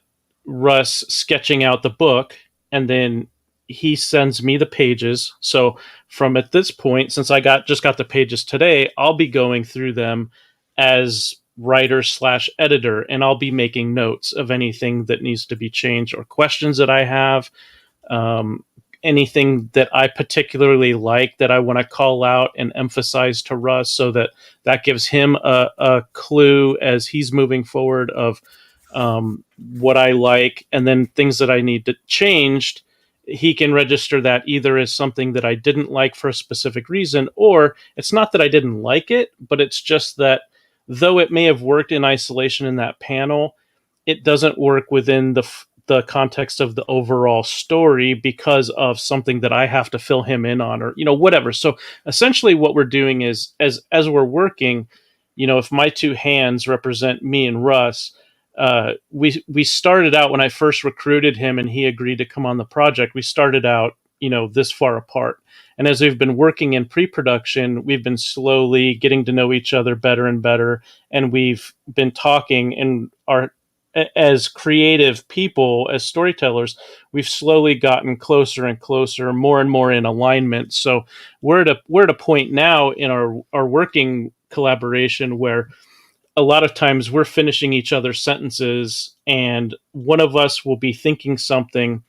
Russ sketching out the book, and then he sends me the pages. So from at this point, since I just got the pages today, I'll be going through them as writer/editor, and I'll be making notes of anything that needs to be changed or questions that I have, anything that I particularly like that I want to call out and emphasize to Russ, so that gives him a clue as he's moving forward of what I like, and then things that I need to changed. He can register that either as something that I didn't like for a specific reason, or it's not that I didn't like it, but it's just that though it may have worked in isolation in that panel, it doesn't work within the context of the overall story because of something that I have to fill him in on, or whatever. So essentially what we're doing is as we're working, if my 2 hands represent me and Russ, we started out when I first recruited him and he agreed to come on the project. We started out, this far apart. And as we've been working in pre-production, we've been slowly getting to know each other better and better. And we've been talking, and as creative people, as storytellers, we've slowly gotten closer and closer, more and more in alignment. So we're at a point now in our working collaboration where a lot of times we're finishing each other's sentences, and one of us will be thinking something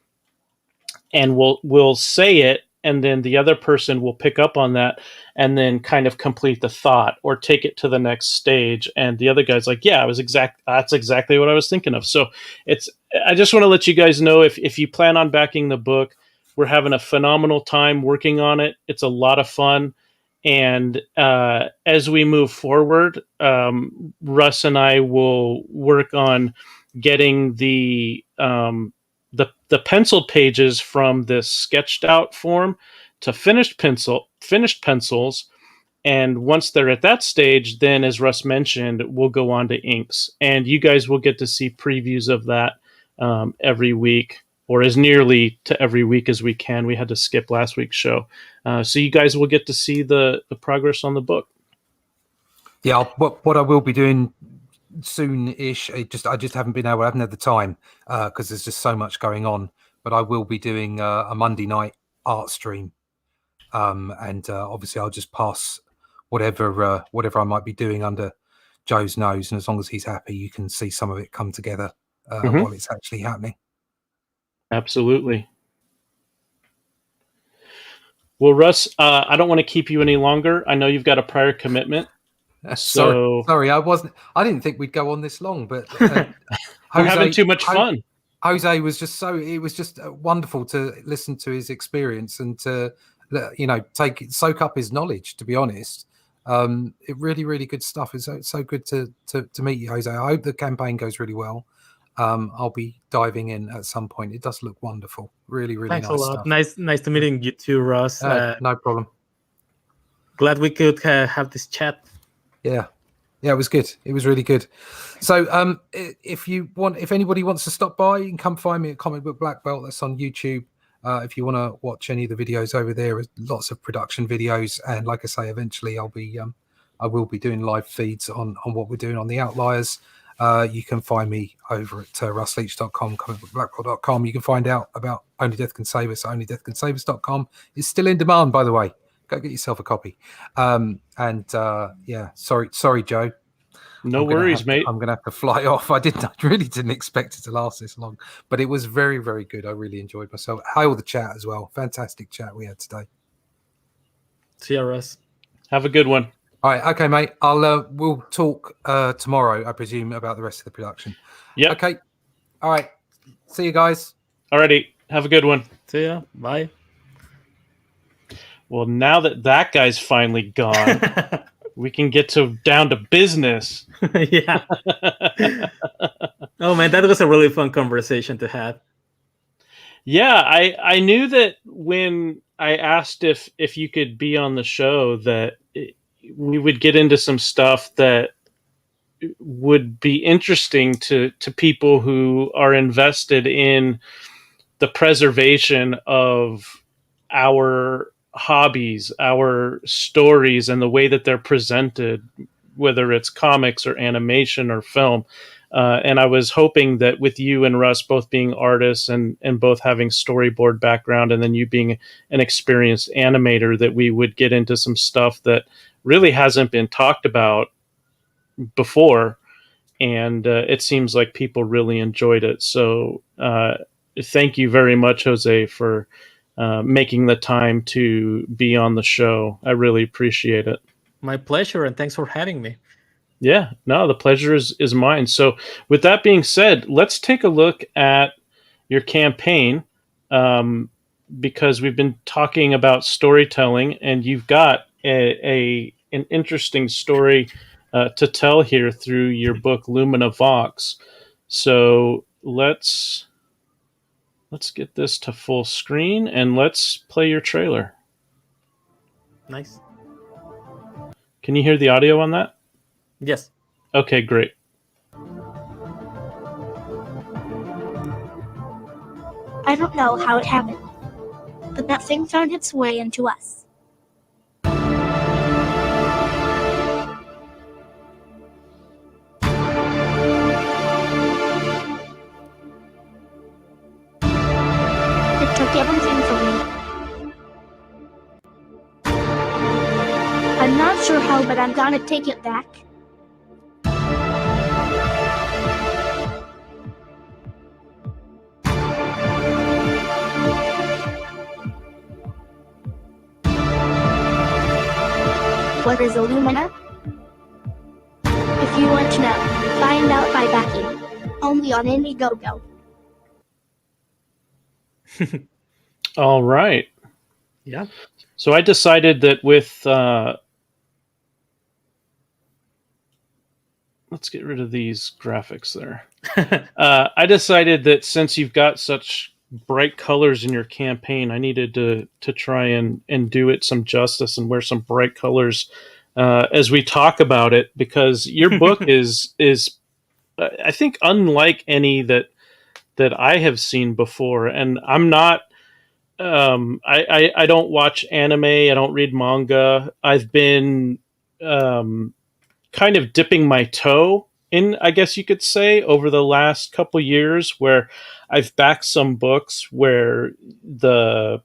and we'll say it, and then the other person will pick up on that and then kind of complete the thought or take it to the next stage. And the other guy's like, yeah, that's exactly what I was thinking of. So I just want to let you guys know, if you plan on backing the book, we're having a phenomenal time working on it. It's a lot of fun. And as we move forward, Russ and I will work on getting the penciled pages from this sketched out form to finished pencils. And once they're at that stage, then as Russ mentioned, we'll go on to inks, and you guys will get to see previews of that every week, or as nearly to every week as we can. We had to skip last week's show. So you guys will get to see the progress on the book. Yeah, what I will be doing soon-ish, I just haven't been able, I haven't had the time because there's just so much going on, but I will be doing a Monday night art stream, and obviously I'll just pass whatever I might be doing under Joe's nose, and as long as he's happy, you can see some of it come together while it's actually happening. Absolutely. Well, Russ, I don't want to keep you any longer. I know you've got a prior commitment. Sorry, I didn't think we'd go on this long, but we're having too much fun. Jose was just it was just wonderful to listen to his experience and to soak up his knowledge. To be honest, it really good stuff. It's so good to meet you, Jose. I hope the campaign goes really well. I'll be diving in at some point. It does look wonderful. Really Thanks nice a lot. stuff. Nice to meeting you too, Russ. No problem. Glad we could have this chat. Yeah, it was good. It was really good. So if anybody wants to stop by, you can come find me at Comic Book Black Belt. That's on YouTube. if you want to watch any of the videos over there, lots of production videos. And like I say, eventually I will be doing live feeds on what we're doing on the Outliers. You can find me over at russleach.com, comicbookblackboard.com. You can find out about Only Death Can Save Us. OnlyDeathCanSaveUs.com is still in demand, by the way. Go get yourself a copy. Yeah, sorry, Joe. No worries, mate. I'm going to have to fly off. I really didn't expect it to last this long, but it was very, very good. I really enjoyed myself. Hail the chat as well. Fantastic chat we had today. See you, Russ. Have a good one. All right. Okay, mate. We'll talk tomorrow, I presume, about the rest of the production. Yeah. Okay. All right. See you guys. Alrighty. Have a good one. See ya. Bye. Well, now that guy's finally gone, we can get down to business. Yeah. Oh man, that was a really fun conversation to have. Yeah, I knew that when I asked if you could be on the show that we would get into some stuff that would be interesting to people who are invested in the preservation of our hobbies, our stories, and the way that they're presented, whether it's comics or animation or film. And I was hoping that with you and Russ both being artists and both having storyboard background, and then you being an experienced animator, that we would get into some stuff that really hasn't been talked about before. And it seems like people really enjoyed it. So thank you very much, Jose, for making the time to be on the show. I really appreciate it. My pleasure, and thanks for having me. Yeah, no, the pleasure is mine. So with that being said, let's take a look at your campaign, because we've been talking about storytelling, and you've got an interesting story to tell here through your book, Lumina Vhox. So let's get this to full screen, and let's play your trailer. Nice. Can you hear the audio on that? Yes. Okay, great. I don't know how it happened, but that thing found its way into us. It took everything from me. I'm not sure how, but I'm gonna take it back. What is a Lumina? If you want to know, find out by backing. Only on Indiegogo. All right. Yeah. So I decided that with let's get rid of these graphics there. I decided that since you've got such bright colors in your campaign, I needed to try and do it some justice and wear some bright colors as we talk about it, because your book is I think unlike any that I have seen before. And I'm not I don't watch anime, I don't read manga. I've been kind of dipping my toe in, I guess you could say, over the last couple years, where I've backed some books where the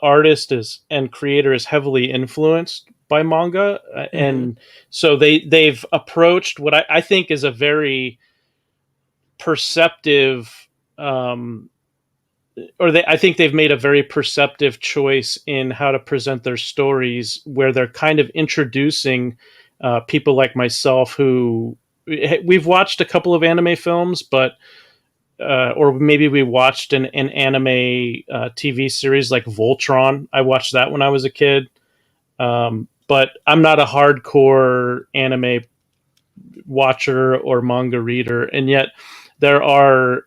artist and creator is heavily influenced by manga, and so they've approached what I think is a very perceptive, I think they've made a very perceptive choice in how to present their stories, where they're kind of introducing people like myself who we've watched a couple of anime films, but or maybe we watched an anime TV series like Voltron. I watched that when I was a kid, but I'm not a hardcore anime watcher or manga reader, and yet there are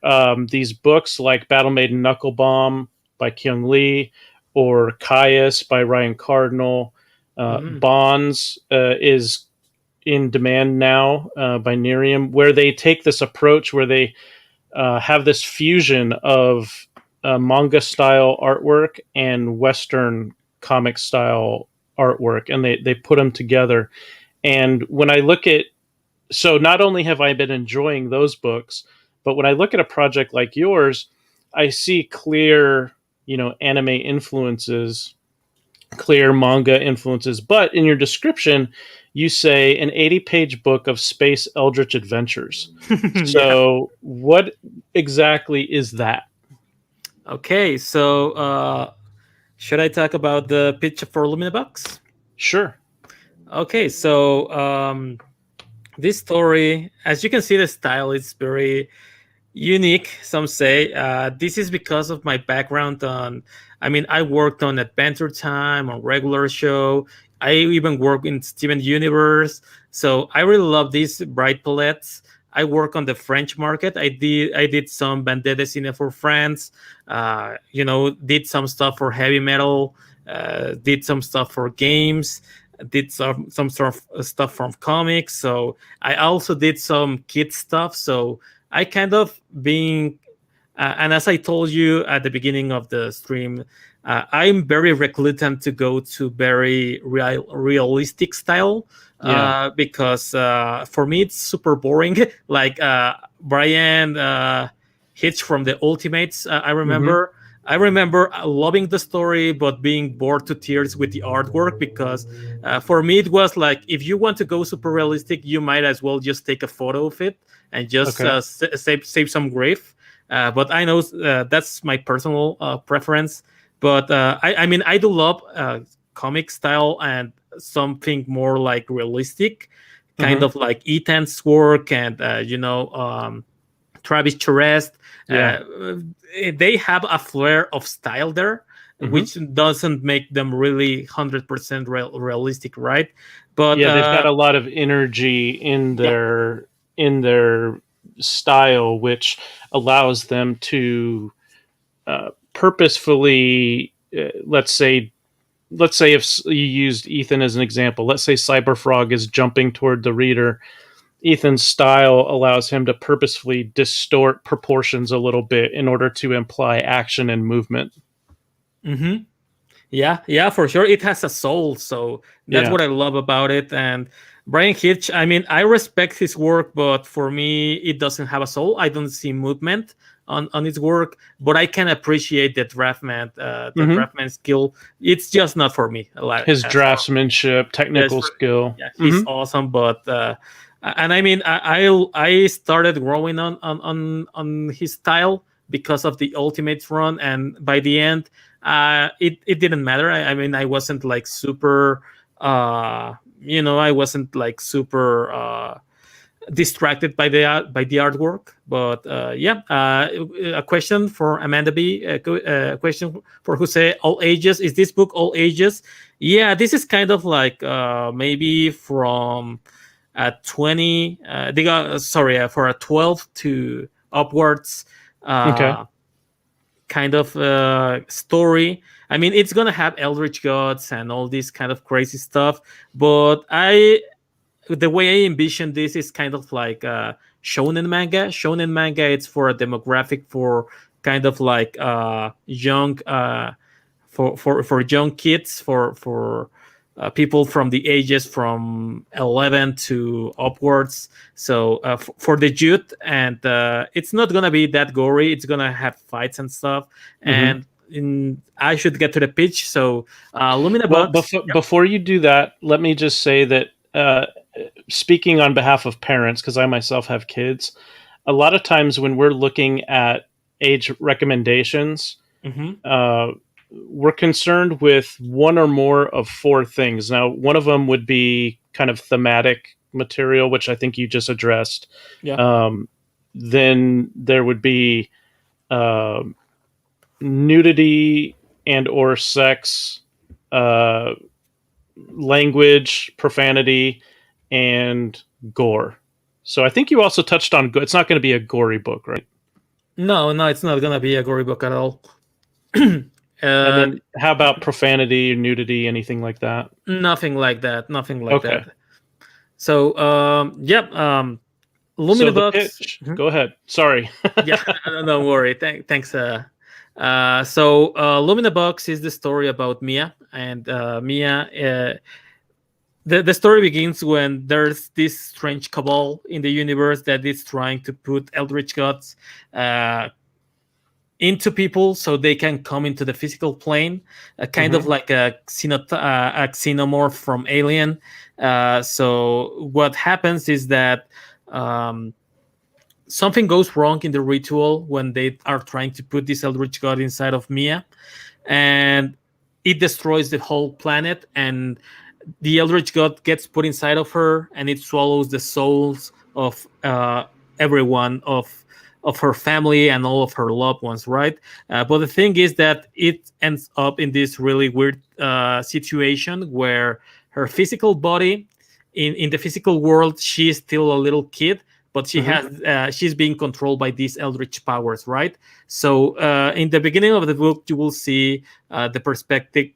these books like Battle Maiden Knuckle Bomb by Kyung Lee, or Caius by Ryan Cardinal. Bonds is in demand now by Nerium, where they take this approach where they have this fusion of manga style artwork and Western comic style artwork, and they put them together. And when I look at, so not only have I been enjoying those books, but when I look at a project like yours, I see clear, anime influences, clear manga influences. But in your description, you say an 80-page book of space eldritch adventures. So what exactly is that? Okay, so should I talk about the pitch for Lumina Vhox? Sure. Okay, so this story, as you can see, the style is very unique, some say. This is because of my background I worked on Adventure Time, on Regular Show. I even work in Steven Universe. So I really love these bright palettes. I work on the French market. I did some bande dessinée for France. Did some stuff for heavy metal. Did some stuff for games. Did some sort of stuff from comics. So I also did some kid stuff. So I kind of and as I told you at the beginning of the stream, I'm very reluctant to go to very realistic style because for me it's super boring. Like Brian Hitch from the Ultimates, I remember. I remember loving the story, but being bored to tears with the artwork because for me it was like, if you want to go super realistic, you might as well just take a photo of it and just save some grief. But I know that's my personal preference. But I do love comic style and something more like realistic, kind of like Ethan's work and Travis Charest. They have a flair of style there, which doesn't make them really 100% realistic, right? But they've got a lot of energy in their style, which allows them to purposefully, let's say if you used Ethan as an example, let's say Cyberfrog is jumping toward the reader. Ethan's style allows him to purposefully distort proportions a little bit in order to imply action and movement. Yeah, for sure. It has a soul, so that's what I love about it. And Brian Hitch, I respect his work, but for me, it doesn't have a soul. I don't see movement on his work, but I can appreciate the draftman, draftman skill. It's just not for me. His draftsmanship, technical skill. Yeah, he's awesome, but I started growing on his style because of the Ultimates run, and by the end, it didn't matter. I wasn't like super. I wasn't like super distracted by the artwork. But a question for Amanda B. A question for Jose. All ages. Is this book all ages? Yeah, this is kind of like maybe from 20. For a 12 to upwards. Kind of story. It's gonna have eldritch gods and all this kind of crazy stuff, but the way I envision this is kind of like shonen manga. Shonen manga, it's for a demographic for kind of like young for young kids, for people from the ages from 11 to upwards. So for the youth, and it's not gonna be that gory. It's gonna have fights and stuff. And I should get to the pitch. So Lumina Vhox. Before you do that, let me just say that speaking on behalf of parents, because I myself have kids, a lot of times when we're looking at age recommendations, we're concerned with one or more of four things. Now, one of them would be kind of thematic material, which I think you just addressed. Then there would be nudity and or sex, language, profanity, and gore. So I think you also touched on it's not going to be a gory book, right? No, it's not going to be a gory book at all. And then how about profanity or nudity, anything like that? Nothing like that. So, Lumina Vhox. Go ahead. Sorry. Don't worry. Thanks, Lumina Vhox is the story about Mia, and Mia. The story begins when there's this strange cabal in the universe that is trying to put eldritch gods into people so they can come into the physical plane, kind of like a xenomorph from Alien. So what happens is that something goes wrong in the ritual when they are trying to put this eldritch god inside of Mia, and it destroys the whole planet, and the eldritch god gets put inside of her, and it swallows the souls of everyone of her family and all of her loved ones, right? But the thing is that it ends up in this really weird situation where her physical body, in the physical world, she is still a little kid, but she has she's being controlled by these eldritch powers, right? So in the beginning of the book, you will see the perspective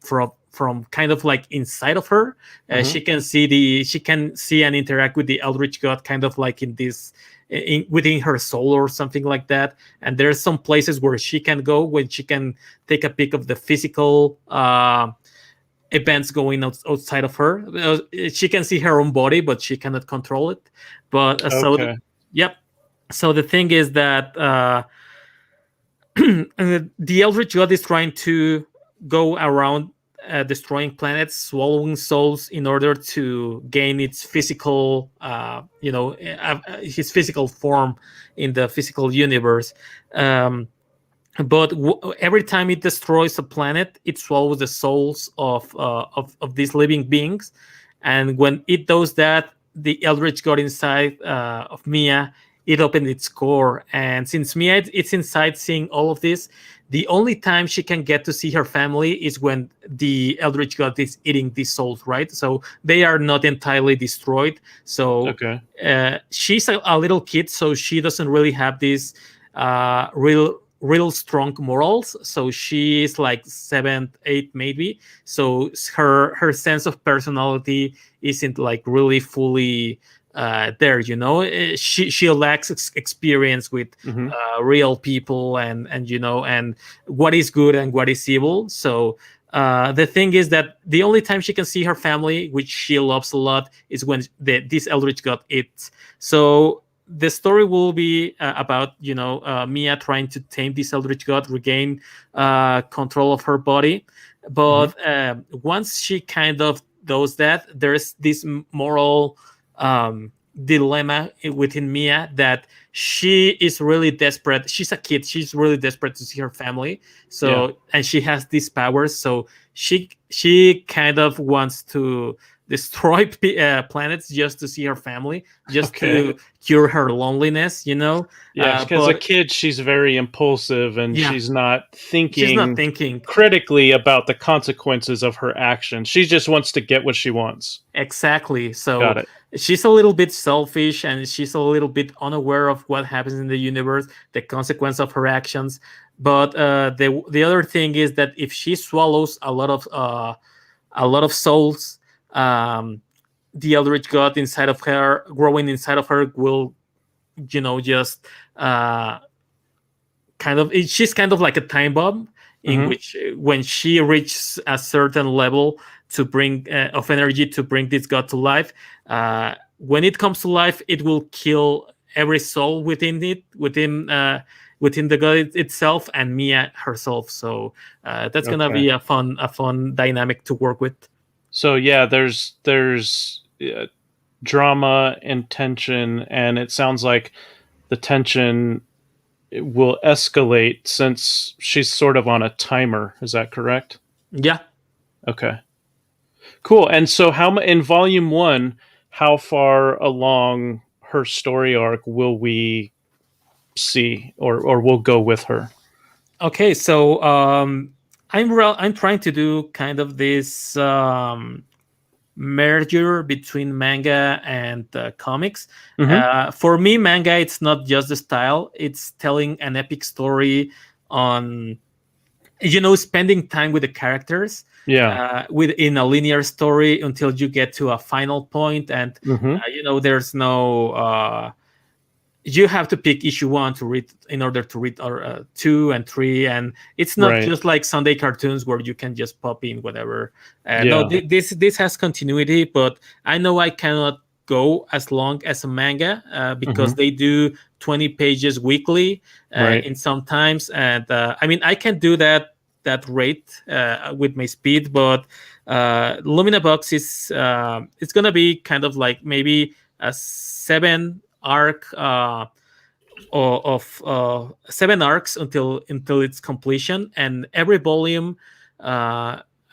from kind of like inside of her. She can see and interact with the eldritch god, kind of like in this within her soul or something like that. And there's some places where she can go when she can take a peek of the physical events going outside of her. She can see her own body, but she cannot control it. But yep. So the thing is that the eldritch god is trying to go around destroying planets, swallowing souls in order to gain its physical, his physical form in the physical universe. But every time it destroys a planet, it swallows the souls of these living beings. And when it does that, the eldritch god inside of Mia, it opened its core. And since Mia it's inside seeing all of this, the only time she can get to see her family is when the eldritch god is eating these souls, right? So they are not entirely destroyed. So she's a little kid, so she doesn't really have these real strong morals. So she is like 7, 8 maybe. So her sense of personality isn't like really fully there, she lacks experience with real people and what is good and what is evil. So the thing is that the only time she can see her family, which she loves a lot, is when this eldritch god eats. So the story will be about Mia trying to tame this eldritch god, regain control of her body. But once she kind of does that, there's this moral dilemma within Mia that she is really desperate. She's a kid. She's really desperate to see her family. So and she has these powers. So she kind of wants to destroy planets just to see her family, just to cure her loneliness, because a kid, she's very impulsive, and she's not thinking critically about the consequences of her actions. She just wants to get what she wants. Exactly. So she's a little bit selfish, and she's a little bit unaware of what happens in the universe, the consequence of her actions. But the other thing is that if she swallows a lot of souls, the eldritch god inside of her, growing inside of her, will just she's kind of like a time bomb in which when she reaches a certain level to bring of energy to bring this god to life, when it comes to life, it will kill every soul within the god itself and Mia herself. So that's gonna be a fun dynamic to work with. So there's drama and tension, and it sounds like the tension will escalate since she's sort of on a timer. Is that correct? Yeah. Okay. Cool. And so in volume 1, how far along her story arc will we see or we'll go with her? Okay, so I'm trying to do kind of this merger between manga and comics. For me, manga, it's not just the style; it's telling an epic story on, spending time with the characters. Within a linear story until you get to a final point, and there's no you have to pick issue 1 to read in order to read 2 and 3, and it's not just like Sunday cartoons where you can just pop in whatever. No, this has continuity, but I know I cannot go as long as a manga because they do 20 pages weekly in sometimes, and I mean I can do that rate with my speed, but Lumina Vhox is it's gonna be kind of like maybe a 7 arc of 7 arcs until its completion, and every volume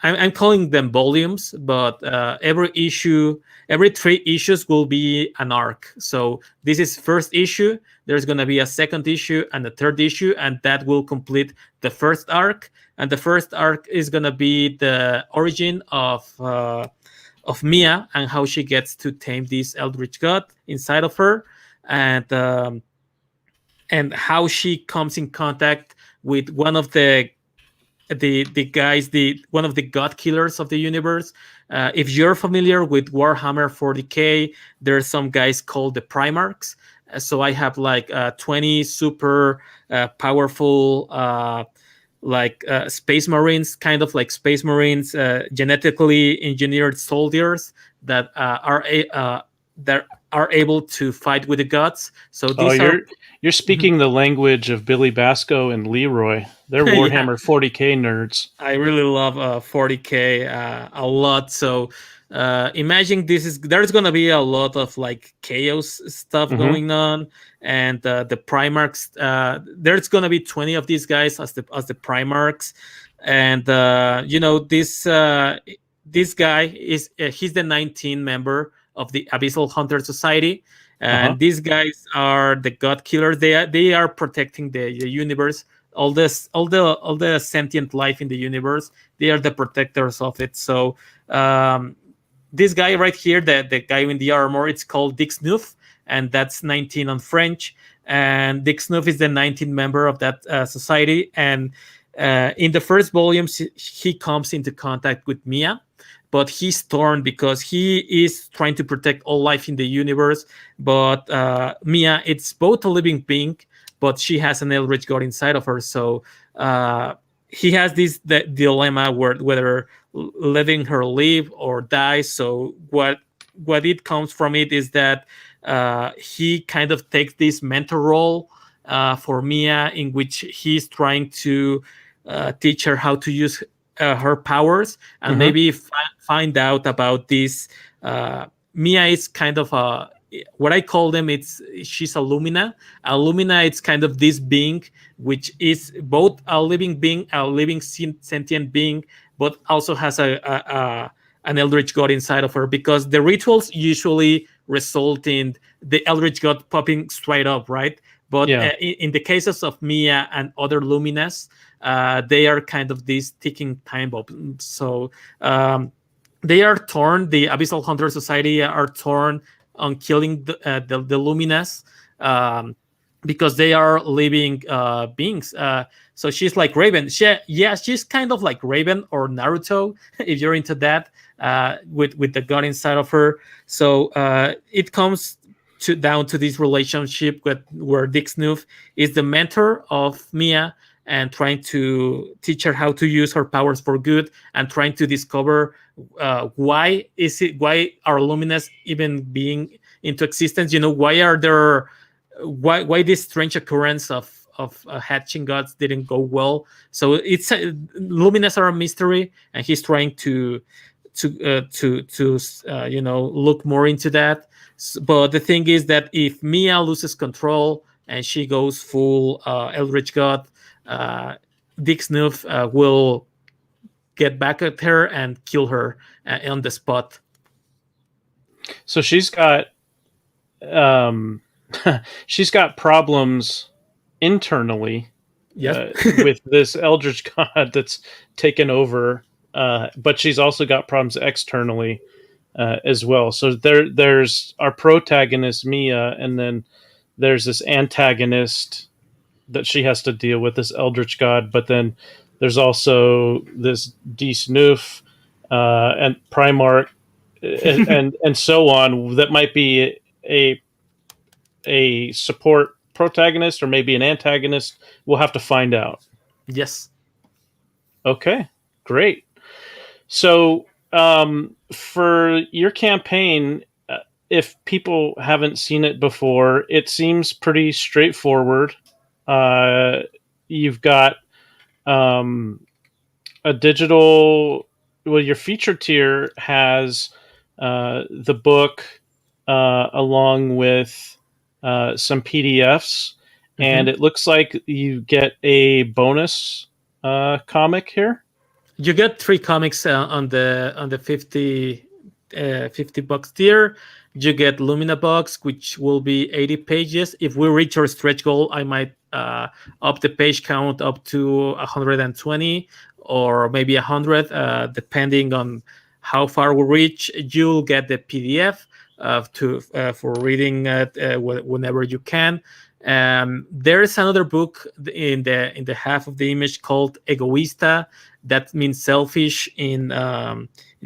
I'm calling them volumes, but every 3 issues will be an arc. So this is first issue, there's going to be a second issue and a third issue, and that will complete the first arc. And the first arc is going to be the origin of Mia and how she gets to tame this eldritch god inside of her, and how she comes in contact with one of the guys, one of the god killers of the universe. If you're familiar with Warhammer 40k, there's some guys called the Primarchs. So I have like 20 super powerful space marines, kind of like space marines, genetically engineered soldiers that are able to fight with the gods. So these you're speaking the language of Billy Basco and Leroy. They're Warhammer 40k nerds. I really love 40k a lot. So imagine there's gonna be a lot of like chaos stuff going on, and the Primarchs. There's gonna be 20 of these guys as the Primarchs, and this guy is he's the 19th member of the Abyssal Hunter Society, and these guys are the god killers. They are protecting the universe, all the sentient life in the universe. They are the protectors of it. So this guy right here, the guy in the armor, it's called Dick Snoof, and that's 19 on French. And Dick Snoof is the 19th member of that society. And in the first volume, he comes into contact with Mia, but he's torn because he is trying to protect all life in the universe. But Mia, it's both a living being, but she has an eldritch god inside of her. So he has this dilemma whether letting her live or die. So what it comes from it is that he kind of takes this mentor role for Mia, in which he's trying to teach her how to use her powers, and maybe find out about this. Mia is kind of what I call them. She's a Lumina. A Lumina, it's kind of this being which is both a living being, a living sentient being, but also has an eldritch god inside of her, because the rituals usually result in the eldritch god popping straight up, right? But in the cases of Mia and other Luminas, they are kind of this ticking time bomb. So they are torn. The Abyssal Hunter Society are torn on killing the Luminas because they are living beings. So she's like Raven. She's kind of like Raven or Naruto, if you're into that, with the god inside of her. So it comes down to this relationship where Dick Snoof is the mentor of Mia and trying to teach her how to use her powers for good, and trying to discover why are Luminas even being into existence. Why this strange occurrence of hatching gods didn't go well. So it's Luminas are a mystery, and he's trying to look more into that. But the thing is that if Mia loses control and she goes full eldritch god, Dick Snoof will get back at her and kill her on the spot. So she's got problems internally with this eldritch god that's taken over, but she's also got problems externally as well. So there's our protagonist Mia, and then there's this antagonist that she has to deal with, this eldritch god. But then there's also this D Snoof and Primarch and so on, that might be a a support protagonist or maybe an antagonist? We'll have to find out. Yes. Okay, great. So for your campaign, if people haven't seen it before, it seems pretty straightforward. You've got a digital. Well, your feature tier has the book along with some PDFs, and it looks like you get a bonus comic here. You get 3 comics on the 50 $50 tier. You get Lumina Vhox, which will be 80 pages. If we reach our stretch goal, I might up the page count up to 120 or maybe 100, depending on how far we reach. You'll get the PDF for reading it whenever you can. There is another book in the half of the image called Egoísta. That means selfish in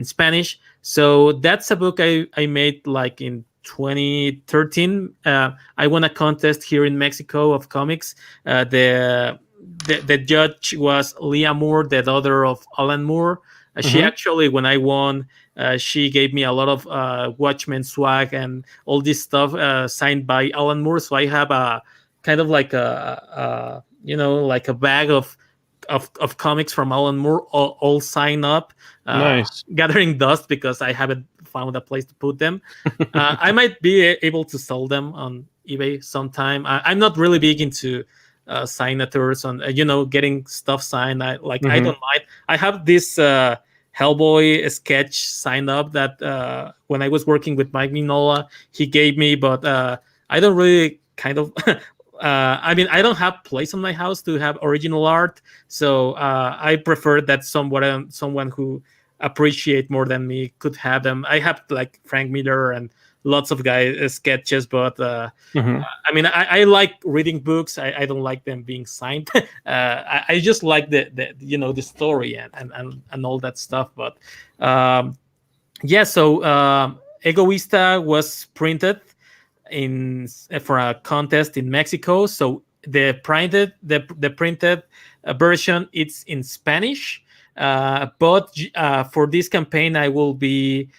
Spanish. So that's a book I made like in 2013. I won a contest here in Mexico of comics. The judge was Leah Moore, the daughter of Alan Moore. She actually, when I won, she gave me a lot of Watchmen swag and all this stuff signed by Alan Moore. So I have a kind of like like a bag of comics from Alan Moore all signed up. Nice. Gathering dust because I haven't found a place to put them. I might be able to sell them on eBay sometime. I'm not really big into signatures on getting stuff signed. I don't mind. I have this Hellboy sketch signed up that when I was working with Mike Mignola, he gave me, but I don't really kind of I don't have place in my house to have original art, so I prefer that someone who appreciate more than me could have them. I have like Frank Miller and lots of guys sketches, but I like reading books. I don't like them being signed. I just like the story and all that stuff. But so Egoísta was printed for a contest in Mexico. So the printed version, it's in Spanish. But for this campaign, I will be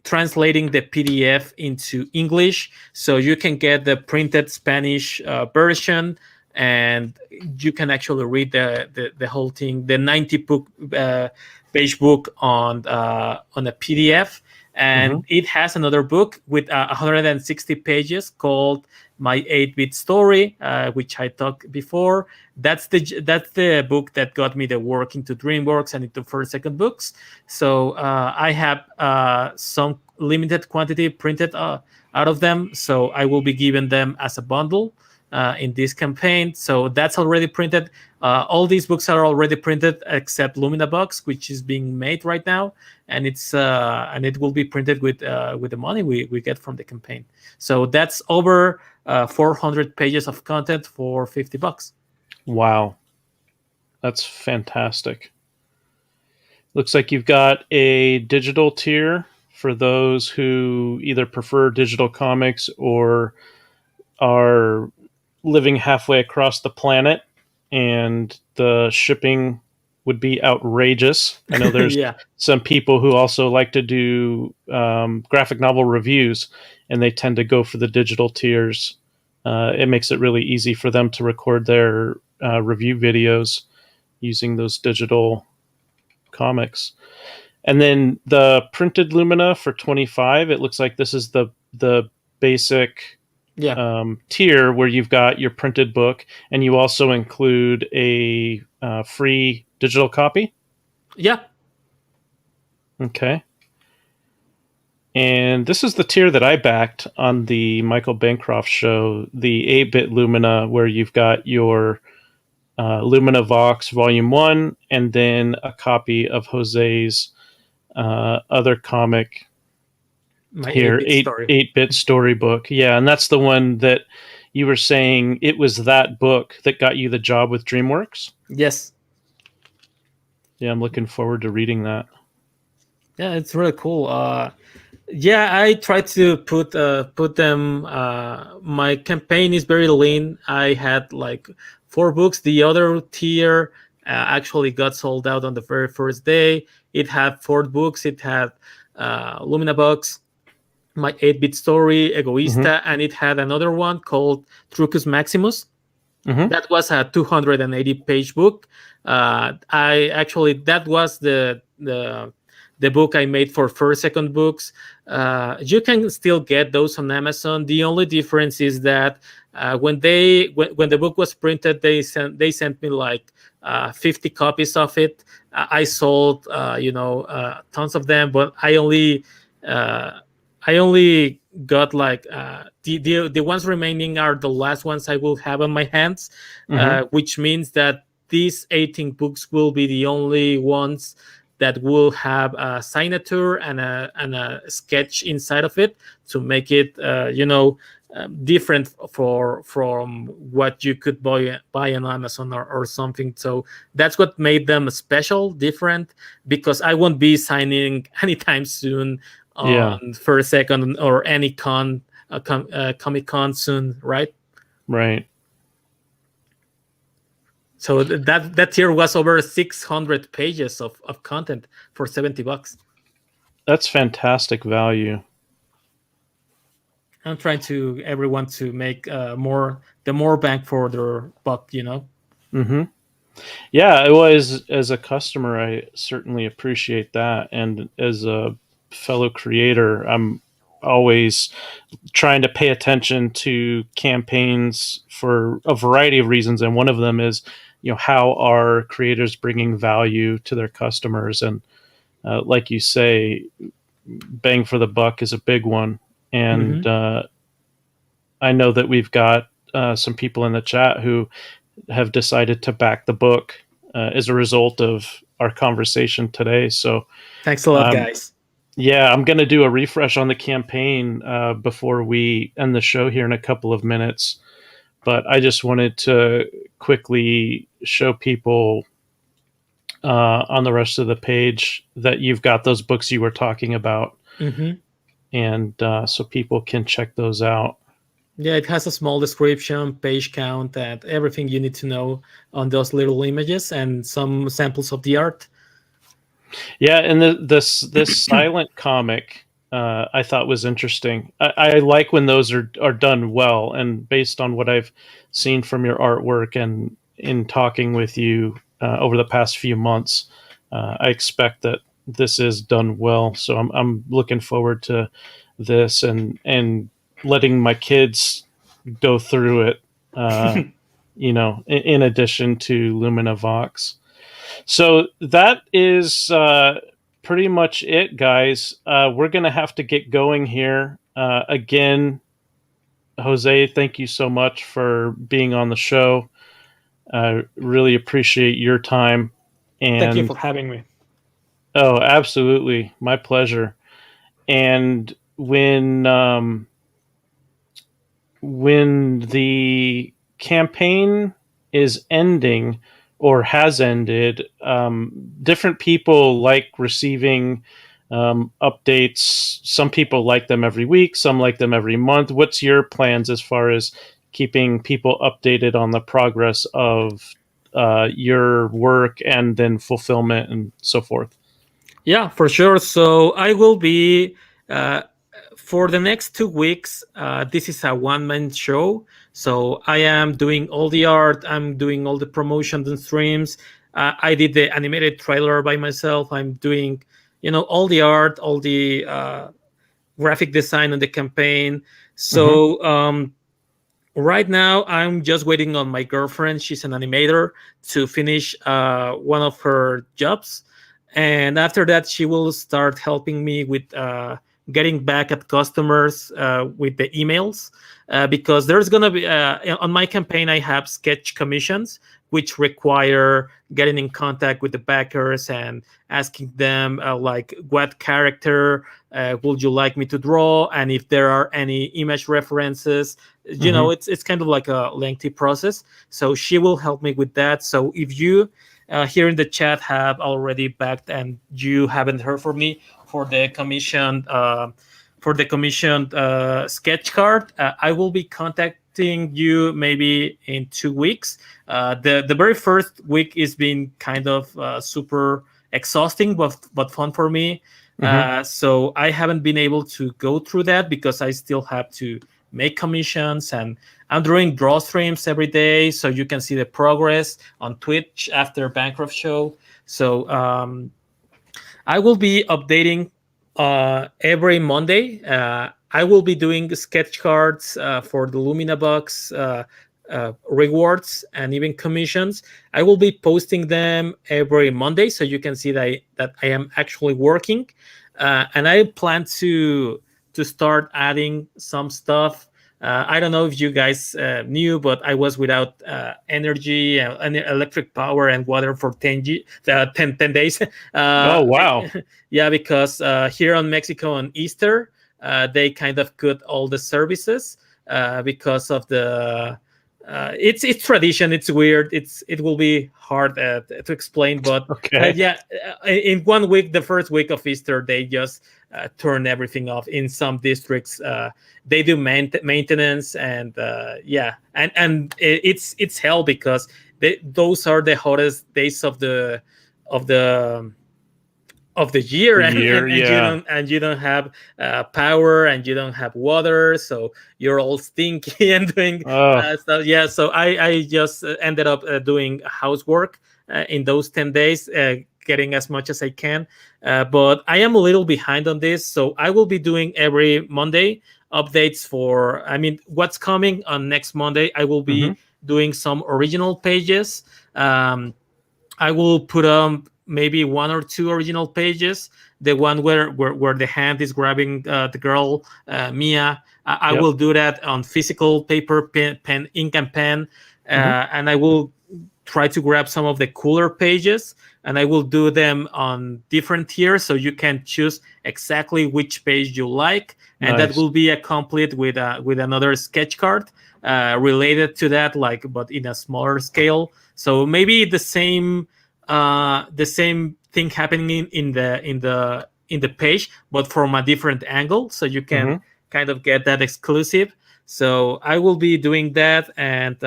translating the PDF into English, so you can get the printed Spanish version, and you can actually read the whole thing, the 90-page book on a PDF. And it has another book with 160 pages called My 8-Bit Story, which I talked before. That's the book that got me the work into Dreamworks and into first, second books. So I have some limited quantity printed out of them. So I will be giving them as a bundle in this campaign. So that's already printed. All these books are already printed except Lumina Vhox, which is being made right now, and it will be printed with the money we get from the campaign. So that's over 400 pages of content for $50. Wow, that's fantastic. Looks like you've got a digital tier for those who either prefer digital comics or are living halfway across the planet, and the shipping would be outrageous. I know there's some people who also like to do graphic novel reviews, and they tend to go for the digital tiers. It makes it really easy for them to record their review videos using those digital comics. And then the printed Lumina for $25, it looks like this is the basic tier where you've got your printed book, and you also include a free digital copy. Okay. And this is the tier that I backed on the Michael Bancroft show, the 8-bit Lumina, where you've got your Lumina Vhox Volume 1 and then a copy of Jose's other comic here, 8-bit storybook. Yeah, and that's the one that you were saying it was that book that got you the job with Dreamworks? Yes. Yeah, I'm looking forward to reading that. Yeah, it's really cool. Yeah, I try to put them. My campaign is very lean. I had like 4 books. The other tier actually got sold out on the very first day. It had 4 books. It had Lumina Vhox, my 8-bit story, Egoista, and it had another one called Trucus Maximus. That was a 280-page book. That was the book I made for first, second books. You can still get those on Amazon. The only difference is that when the book was printed, they sent me like 50 copies of it. I sold tons of them, but I only got like the ones remaining are the last ones I will have on my hands, which means that these 18 books will be the only ones that will have a signature and a sketch inside of it to make it different from what you could buy on Amazon or something. So that's what made them special, different, because I won't be signing anytime soon on first, second, or any Comic Con soon, right? Right. So that tier was over 600 pages of content for $70. That's fantastic value. I'm trying to everyone to make the more bang for their buck, Yeah, it was, as a customer, I certainly appreciate that, and as a fellow creator, I'm always trying to pay attention to campaigns for a variety of reasons, and one of them is, how are creators bringing value to their customers, and like you say, bang for the buck is a big one. And I know that we've got some people in the chat who have decided to back the book as a result of our conversation today. So thanks a lot, guys. Yeah, I'm going to do a refresh on the campaign before we end the show here in a couple of minutes. But I just wanted to quickly show people on the rest of the page that you've got those books you were talking about. And so people can check those out. Yeah, it has a small description, page count, and everything you need to know on those little images and some samples of the art. Yeah, and this silent comic I thought was interesting. I like when those are done well, and based on what I've seen from your artwork and in talking with you over the past few months, I expect that this is done well. So I'm looking forward to this and letting my kids go through it, in addition to Lumina Vhox. So that is pretty much it, guys. We're going to have to get going here. Again, Jose, thank you so much for being on the show. Really appreciate your time. And thank you for having me. Oh, absolutely. My pleasure. And when the campaign is ending or has ended, different people like receiving updates. Some people like them every week, some like them every month. What's your plans as far as keeping people updated on the progress of your work and then fulfillment and so forth? Yeah, for sure. So I will be for the next 2 weeks. This is a one-man show. So I am doing all the art. I'm doing all the promotions and streams. I did the animated trailer by myself. I'm doing, all the art, all the graphic design on the campaign. So right now, I'm just waiting on my girlfriend. She's an animator to finish one of her jobs. And after that, she will start helping me with getting back at customers with the emails. Because there's going to be, on my campaign, I have sketch commissions, which require getting in contact with the backers and asking them, like, what character would you like me to draw? And if there are any image references, it's kind of like a lengthy process. So she will help me with that. So if you here in the chat have already backed and you haven't heard from me for the commission the commissioned sketch card. I will be contacting you maybe in 2 weeks. The very first week is been kind of super exhausting, but fun for me. So I haven't been able to go through that because I still have to make commissions, and I'm doing draw streams every day, so you can see the progress on Twitch after Bancroft show. So I will be updating every Monday. I will be doing sketch cards for the Lumina Vhox rewards and even commissions. I will be posting them every Monday, so you can see that I am actually working. And I plan to start adding some stuff. I don't know if you guys knew, but I was without energy and electric power and water for 10 days. Oh, wow. Yeah, because here on Mexico on Easter, they kind of cut all the services because of the it's tradition. It's weird. It will be hard to explain, but yeah, in 1 week, the first week of Easter, they just turn everything off. In some districts, they do maintenance, and yeah, and it's hell because those are the hottest days of the year, and you don't have power, and you don't have water, so you're all stinky and doing stuff. Yeah, so I just ended up doing housework in those 10 days, getting as much as I can, but I am a little behind on this, so I will be doing every Monday updates for, I mean, what's coming on next Monday. I will be doing some original pages. I will put on maybe 1 or 2 original pages. The one where the hand is grabbing the girl, Mia. I will do that on physical paper, pen, ink and pen, and I will try to grab some of the cooler pages, and I will do them on different tiers, so you can choose exactly which page you like, and that will be complete with another sketch card related to that, like, but in a smaller scale. So maybe the same thing happening in the page, but from a different angle, so you can kind of get that exclusive. So I will be doing that, and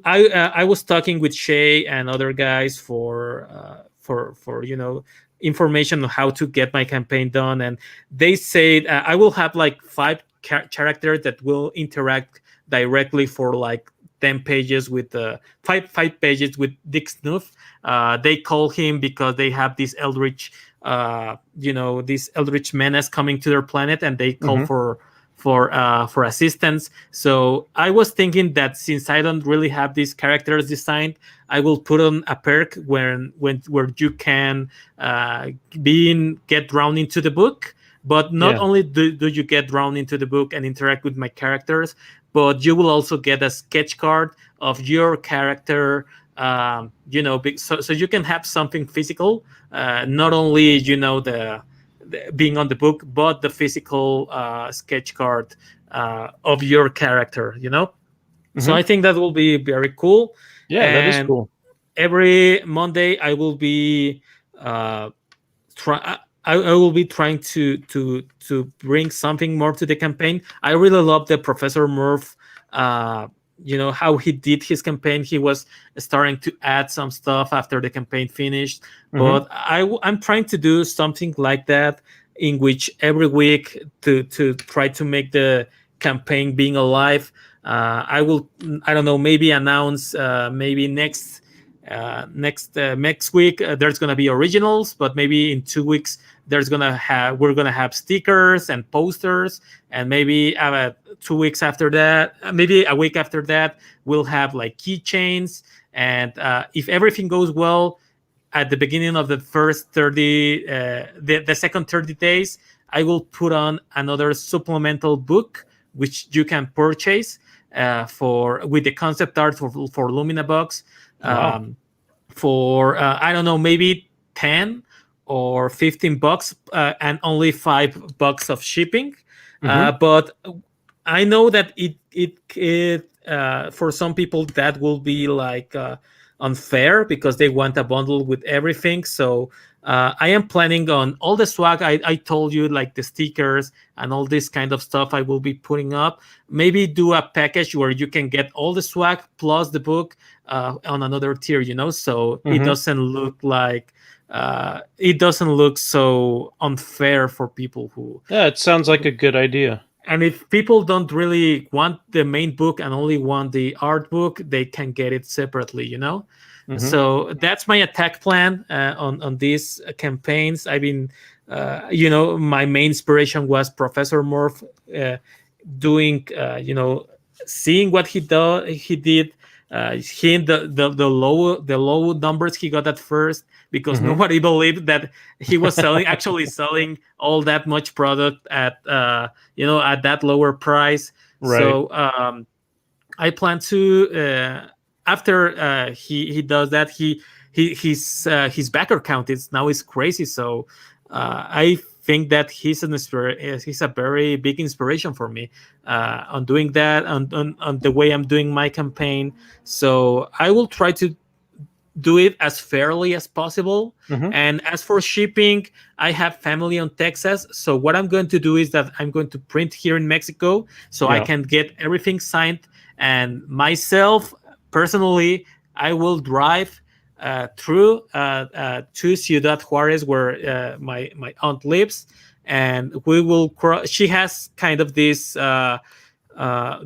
I was talking with Shay and other guys for information on how to get my campaign done, and they said I will have like 5 characters that will interact directly for like 10 pages with 5 pages with Dick Snoof. They call him because they have this eldritch this eldritch menace coming to their planet, and they call for assistance. So I was thinking that since I don't really have these characters designed, I will put on a perk where you can get drawn into the book. But not only do you get drawn into the book and interact with my characters, but you will also get a sketch card of your character, so you can have something physical, not only the being on the book, but the physical sketch card of your character. So I think that will be very cool. Yeah, that is cool. Every Monday I will be I will be trying to bring something more to the campaign. I really love the Professor Murph, how he did his campaign. He was starting to add some stuff after the campaign finished. But I'm trying to do something like that, in which every week to try to make the campaign being alive. I don't know, maybe announce maybe next week there's gonna be originals, but maybe in 2 weeks we're gonna have stickers and posters, and maybe 2 weeks after that, maybe a week after that, we'll have like keychains. And if everything goes well, at the beginning of the first 30 the second 30 days, I will put on another supplemental book which you can purchase with the concept art for Lumina Vhox. Wow. For I don't know, maybe 10 or $15, and only $5 of shipping. But I know that it for some people that will be like unfair, because they want a bundle with everything. So I am planning on all the swag I told you, like the stickers and all this kind of stuff I will be putting up. Maybe do a package where you can get all the swag plus the book on another tier, so it doesn't look like it doesn't look so unfair for people who... Yeah, it sounds like a good idea. And if people don't really want the main book and only want the art book, they can get it separately, So that's my attack plan on these campaigns. I've been, my main inspiration was Professor Morph doing, seeing what he did, seeing the low numbers he got at first, because nobody believed that he was actually selling all that much product at at that lower price. Right. So I plan to after he does that, his backer count is crazy. So I think that he's a very big inspiration for me on doing that, on the way I'm doing my campaign. So I will try to do it as fairly as possible. And as for shipping, I have family on Texas, so what I'm going to do is that I'm going to print here in Mexico, so I can get everything signed. And myself personally, I will drive through to Ciudad Juarez, where my aunt lives, and we will she has kind of this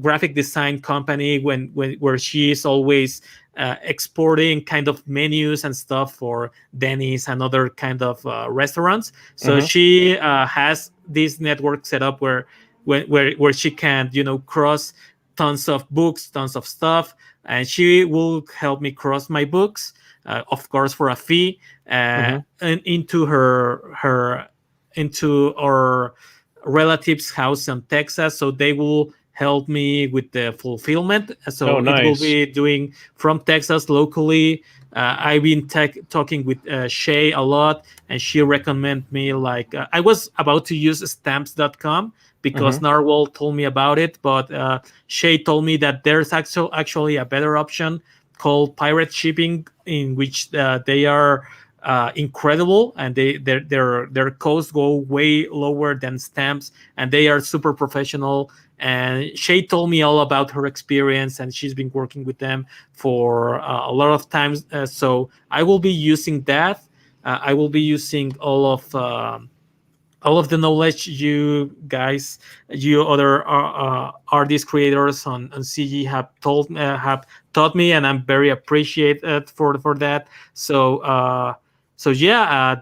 graphic design company where she is always exporting kind of menus and stuff for Denny's and other kind of restaurants. So she has this network set up where she can cross tons of books, tons of stuff, and she will help me cross my books, of course, for a fee, and into our relatives' house in Texas, so they will help me with the fulfillment. So nice. It will be doing from Texas locally. I've been talking with Shay a lot, and she recommended me, like, I was about to use stamps.com because Narwhal told me about it, but Shay told me that there's actually a better option called Pirate Shipping, in which they are incredible, and their costs go way lower than stamps, and they are super professional. And Shay told me all about her experience, and she's been working with them for a lot of times. So I will be using that. I will be using all of the knowledge you guys, you other artist creators on CG have taught me, and I'm very appreciated for that. So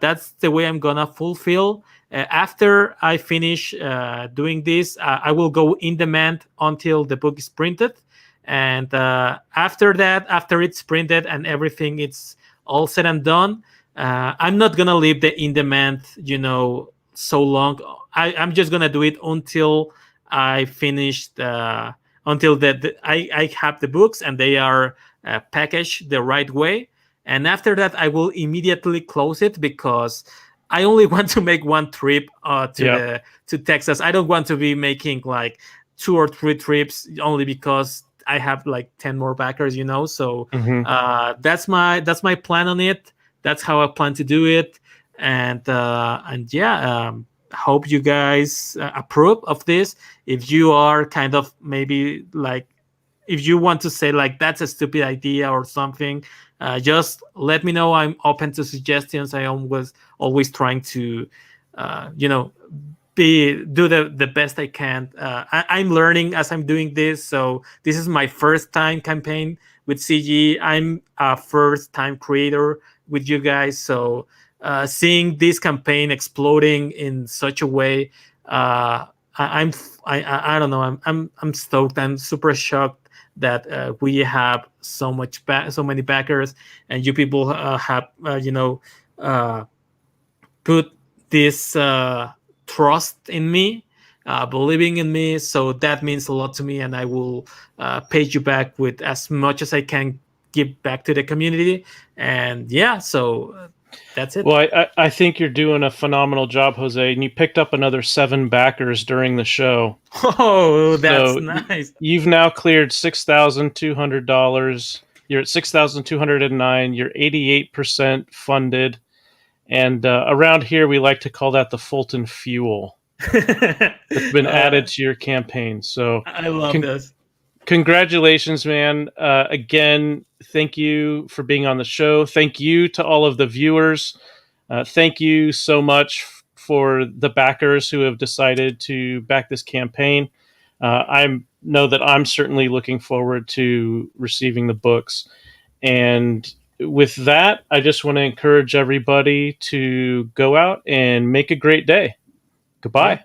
that's the way I'm gonna fulfill. After I finish doing this, I will go in demand until the book is printed, and after that, after it's printed and everything it's all said and done, I'm not gonna leave the in demand so long. I'm just gonna do it until I finish until I have the books and they are packaged the right way. And after that, I will immediately close it, because I only want to make one trip to Texas. I don't want to be making like 2 or 3 trips only because I have like 10 more backers, So that's my plan on it. That's how I plan to do it. And hope you guys approve of this. If you are kind of maybe like, if you want to say like that's a stupid idea or something, just let me know. I'm open to suggestions. I always trying to do the best I can. I'm learning as I'm doing this, so this is my first time campaign with CG. I'm a first time creator with you guys, so seeing this campaign exploding in such a way, I don't know. I'm stoked. I'm super shocked that we have so many backers, and you people have put this trust in me, believing in me. So that means a lot to me, and I will pay you back with as much as I can give back to the community. And so that's it. Well, I think you're doing a phenomenal job, Jose, and you picked up another 7 backers during the show. Oh, that's nice. You've now cleared $6,200. You're at $6,209. You're 88% funded, And around here, we like to call that the Fulton Fuel. It's been added to your campaign. So I love this. Congratulations, man. Again, thank you for being on the show. Thank you to all of the viewers. Thank you so much for the backers who have decided to back this campaign. I know that I'm certainly looking forward to receiving the books. And with that, I just want to encourage everybody to go out and make a great day. Goodbye. Yeah.